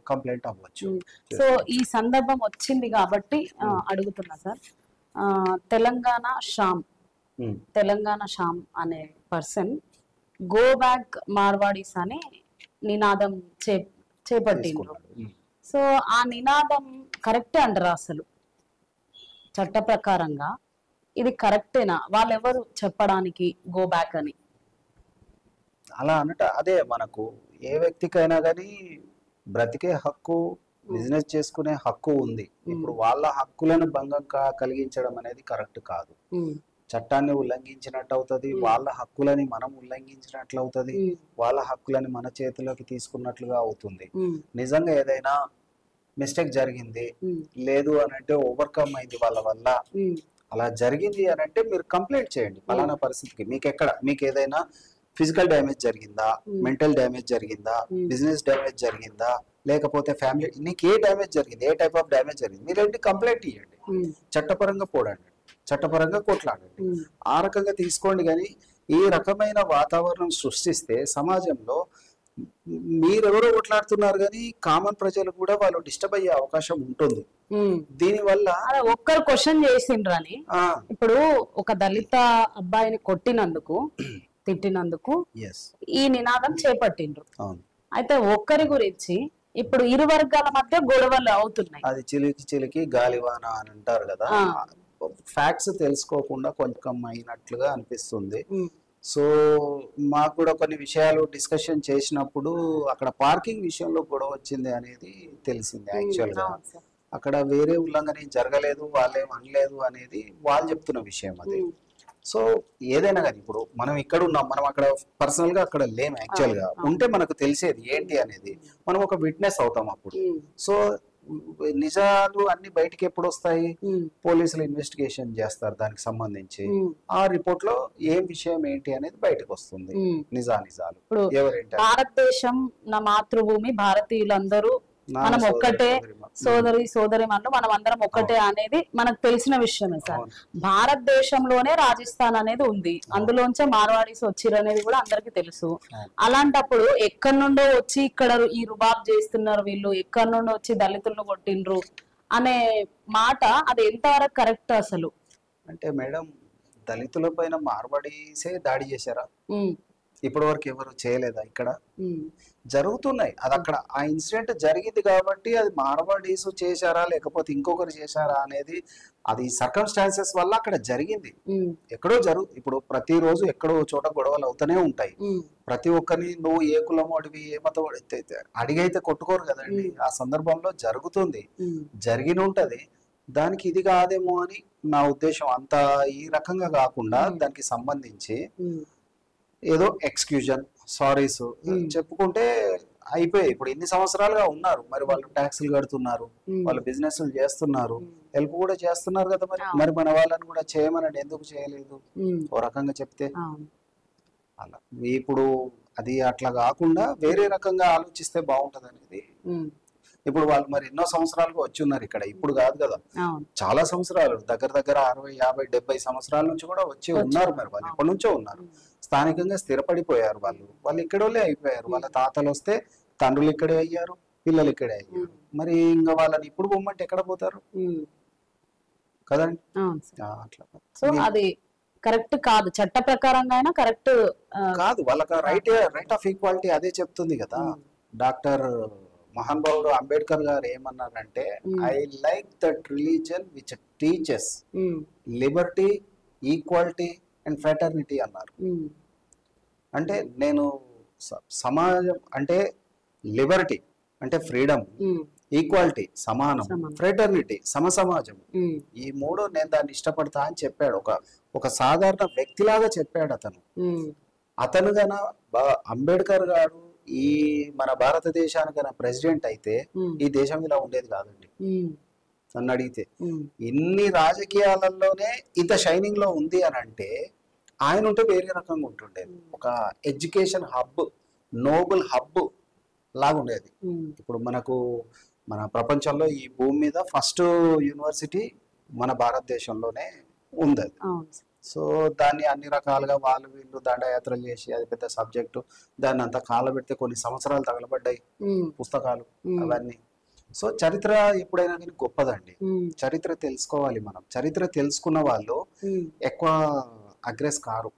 కంప్లైంట్ అవ్వచ్చు. సో ఈ సందర్భం వచ్చింది కాబట్టి అడుగుతున్నా సార్, తెలంగాణ శ్యామ్ అనే పర్సన్ గో బ్యాక్ మార్వాడీస్ అనే నినాదం చేపట్టిండ్రు. సో ఆ నినాదం కరెక్టే అంటారా? అసలు చట్ట ప్రకారంగా ఇది కరెక్టేనా? వాళ్ళెవరు చెప్పడానికి గో బ్యాక్ అని? అలా అనట అదే, మనకు ఏ వ్యక్తికైనా కానీ బ్రతికే హక్కు, బిజినెస్ చేసుకునే హక్కు ఉంది. ఇప్పుడు వాళ్ళ హక్కులను భంగం కలిగించడం అనేది కరెక్ట్ కాదు. చట్టాన్ని ఉల్లంఘించినట్టు అవుతుంది, వాళ్ళ హక్కులని మనం ఉల్లంఘించినట్లు అవుతుంది, వాళ్ళ హక్కులని మన చేతిలోకి తీసుకున్నట్లుగా అవుతుంది. నిజంగా ఏదైనా మిస్టేక్ జరిగింది లేదు అని అంటే, ఓవర్కమ్ అయింది వాళ్ళ వల్ల, అలా జరిగింది అని అంటే మీరు కంప్లైంట్ చేయండి. ఫలానా పరిస్థితికి మీకు ఏదైనా ఫిజికల్ డ్యామేజ్ జరిగిందా, మెంటల్ డ్యామేజ్ జరిగిందా, బిజినెస్ డ్యామేజ్ జరిగిందా, లేకపోతే ఫ్యామిలీ, నీకు ఏ డ్యామేజ్ జరిగింది, ఏ టైప్ ఆఫ్ డ్యామేజ్ జరిగింది, మీరేంటి కంప్లైంట్ ఇవ్వండి, చట్టపరంగా పోరాడండి, చట్టపరంగా కొట్లాడండి, ఆ రకంగా తీసుకోండి. కానీ ఈ రకమైన వాతావరణం సృష్టిస్తే సమాజంలో మీరెవరో కొట్లాడుతున్నారు కానీ కామన్ ప్రజలు కూడా వాళ్ళు డిస్టర్బ్ అయ్యే అవకాశం ఉంటుంది. దీనివల్ల ఒక్కరు క్వశ్చన్ చేసిండ్రని, ఇప్పుడు ఒక దళిత అబ్బాయిని తిట్టినందుకు ఈ నినాదం చేపట్టిండ్రు. అయితే ఒక్కరి గురించి ఇప్పుడు ఇరు వర్గాల మధ్య గొడవలు అవుతున్నాయి. అది చిలికి గాలివాన అని అంటారు కదా. ఫ్యాక్ట్స్ తెలుసుకోకుండా కొంచెం అయినట్లుగా అనిపిస్తుంది. సో మాకు కూడా కొన్ని విషయాలు డిస్కషన్ చేసినప్పుడు అక్కడ పార్కింగ్ విషయంలో గొడవ వచ్చింది అనేది తెలిసింది యాక్చువల్గా. అక్కడ వేరే ఉల్లంఘన జరగలేదు, వాళ్ళేం అనలేదు అనేది వాళ్ళు చెప్తున్న విషయం అది. సో ఏదైనా కానీ ఇప్పుడు మనం ఇక్కడ ఉన్నాం, మనం అక్కడ పర్సనల్ గా అక్కడ లేం యాక్చువల్ గా. ఉంటే మనకు తెలిసేది ఏంటి అనేది, మనం ఒక విట్నెస్ అవుతాం అప్పుడు. సో నిజాలు అన్ని బయటికి ఎప్పుడు వస్తాయి, పోలీసులు ఇన్వెస్టిగేషన్ చేస్తారు దానికి సంబంధించి. ఆ రిపోర్ట్ లో ఏం విషయం ఏంటి అనేది బయటకు వస్తుంది, నిజాలు. ఎవరేంటి భారతదేశం నా మాతృభూమి, భారతీయులందరూ మనం ఒక్కటే, సోదరి మనులు మనం అందరం ఒక్కటే అనేది మనకు తెలిసిన విషయమే సార్. భారతదేశంలోనే రాజస్థాన్ అనేది ఉంది, అందులోంచే మార్వాడీస్ వచ్చిర్రు అనేది కూడా అందరికి తెలుసు. అలాంటప్పుడు ఎక్కడి నుండో వచ్చి ఇక్కడ ఈ రుబాబ్ చేస్తున్నారు వీళ్ళు, ఎక్కడి నుండో వచ్చి దళితులను కొట్టిండ్రు అనే మాట అది ఎంతవరకు కరెక్ట్ అసలు? అంటే మేడం, దళితుల పైన మార్వాడీసే దాడి చేశారా? ఇప్పటి వరకు ఎవరు చేయలేదా? ఇక్కడ జరుగుతున్నాయి. అది అక్కడ ఆ ఇన్సిడెంట్ జరిగింది కాబట్టి అది మార్వాడీస్ చేశారా లేకపోతే ఇంకొకరు చేశారా అనేది అది సర్కమ్స్టాన్సెస్ వల్ల అక్కడ జరిగింది. ఎక్కడో ఇప్పుడు ప్రతిరోజు ఎక్కడో చోట గొడవలు అవుతూనే ఉంటాయి. ప్రతి ఒక్కరిని నువ్వు ఏ కులం అడివి ఏ మతం అడిగైతే కొట్టుకోరు కదండి. ఆ సందర్భంలో జరుగుతుంది, జరిగిన ఉంటది. దానికి ఇది కాదేమో అని నా ఉద్దేశం. అంత ఈ రకంగా కాకుండా దానికి సంబంధించి ఏదో ఎక్స్క్యూజన్, సారీస్ చెప్పుకుంటే అయిపోయాయి. ఇప్పుడు ఎన్ని సంవత్సరాలుగా ఉన్నారు, మరి వాళ్ళు ట్యాక్సులు కడుతున్నారు, వాళ్ళు బిజినెస్ చేస్తున్నారు, హెల్ప్ కూడా చేస్తున్నారు కదా. మరి మన వాళ్ళని కూడా చేయమని ఎందుకు చేయలేదు ఓ రకంగా చెప్తే? అలా ఇప్పుడు అది అట్లా కాకుండా వేరే రకంగా ఆలోచిస్తే బాగుంటది అనేది. ఇప్పుడు వాళ్ళు మరి ఎన్నో సంవత్సరాలుగా వచ్చి ఉన్నారు ఇక్కడ, ఇప్పుడు కాదు కదా, చాలా సంవత్సరాలు, దగ్గర 60, 50, 70 సంవత్సరాల నుంచి కూడా వచ్చి ఉన్నారు. మరి వాళ్ళు ఎప్పటి నుంచో ఉన్నారు, స్థానికంగా స్థిరపడిపోయారు. వాళ్ళు ఇక్కడోళ్ళే అయిపోయారు. వాళ్ళ తాతలు వస్తే తండ్రులు ఇక్కడే అయ్యారు, పిల్లలు ఇక్కడే అయ్యారు. మరి ఇంకా వాళ్ళని ఇప్పుడు పొమ్మంటే ఎక్కడ పోతారు కదండి. అట్లా సో అది కరెక్ట్ కాదు, చట్ట ప్రకారంగా అయినా కరెక్ట్ కాదు. వాళ్ళకి రైట్ ఆఫ్ ఈక్వాలిటీ అదే చెప్తుంది కదా. డాక్టర్ మహానుభావుడు అంబేద్కర్ గారు ఏమన్నారంటే, I like that religion which teaches Liberty, equality and fraternity అన్నారు. అంటే నేను సమాజం అంటే లిబర్టీ అంటే ఫ్రీడమ్, ఈక్వాలిటీ సమానం, ఫ్రాటర్నిటీ సమసమాజం, ఈ మూడు నేను దాన్ని ఇష్టపడతా అని చెప్పాడు. ఒక సాధారణ వ్యక్తిలాగా చెప్పాడు అతను. అతను గన అంబేద్కర్ గారు ఈ మన భారతదేశానికి ప్రెసిడెంట్ అయితే ఈ దేశం ఇలా ఉండేది కాదండి నన్ను అడిగితే. ఇన్ని రాజకీయాలలోనే ఇంత షైనింగ్ లో ఉంది అని అంటే ఆయన ఉంటే వేరే రకంగా ఉంటుండేది. ఒక ఎడ్యుకేషన్ హబ్, నోబుల్ హబ్ లాగా ఉండేది. ఇప్పుడు మన ప్రపంచంలో ఈ భూమి మీద ఫస్ట్ యూనివర్సిటీ మన భారతదేశంలోనే ఉంది అది. సో దాన్ని అన్ని రకాలుగా వాళ్ళు వీళ్ళు దండయాత్రలు చేసి అది పెద్ద సబ్జెక్టు, దాన్ని అంతా కాలబెడితే కొన్ని సంవత్సరాలు తగలబడ్డాయి పుస్తకాలు అవన్నీ. సో చరిత్ర ఎప్పుడైనా కానీ గొప్పదండి. చరిత్ర తెలుసుకోవాలి మనం. చరిత్ర తెలుసుకున్న వాళ్ళు ఎక్కువ అగ్రెస్ కారు.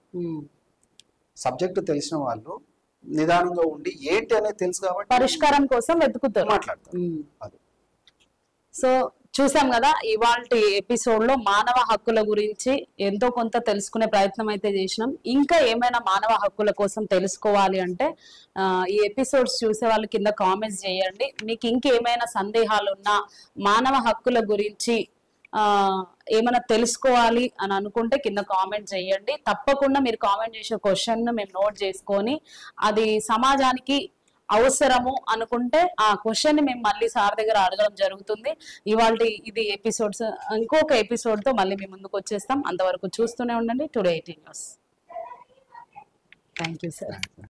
సబ్జెక్టు తెలిసిన వాళ్ళు నిదానంగా ఉండి ఏంటి అనేది తెలుసు కాబట్టి పరిష్కారం కోసం వెతుకుతారు, మాట్లాడతారు. అది. సో చూసాం కదా, ఇవాల్టి ఎపిసోడ్ లో మానవ హక్కుల గురించి ఎంతో కొంత తెలుసుకునే ప్రయత్నం అయితే చేసినాం. ఇంకా ఏమైనా మానవ హక్కుల కోసం తెలుసుకోవాలి అంటే ఈ ఎపిసోడ్స్ చూసే వాళ్ళు కింద కామెంట్స్ చేయండి. మీకు ఇంకేమైనా సందేహాలు ఉన్నా, మానవ హక్కుల గురించి ఏమైనా తెలుసుకోవాలి అని అనుకుంటే కింద కామెంట్ చేయండి. తప్పకుండా మీరు కామెంట్ చేసే క్వశ్చన్ మేము నోట్ చేసుకొని అది సమాజానికి అవసరము అనుకుంటే ఆ క్వశ్చన్ ని మేము మళ్ళీ సార్ దగ్గర అడగడం జరుగుతుంది. ఇవాళ ఇది ఎపిసోడ్స్, ఇంకొక ఎపిసోడ్ తో మళ్ళీ మేము ముందుకు వచ్చేస్తాం. అంతవరకు చూస్తూనే ఉండండి today 18 news. Thank you sir.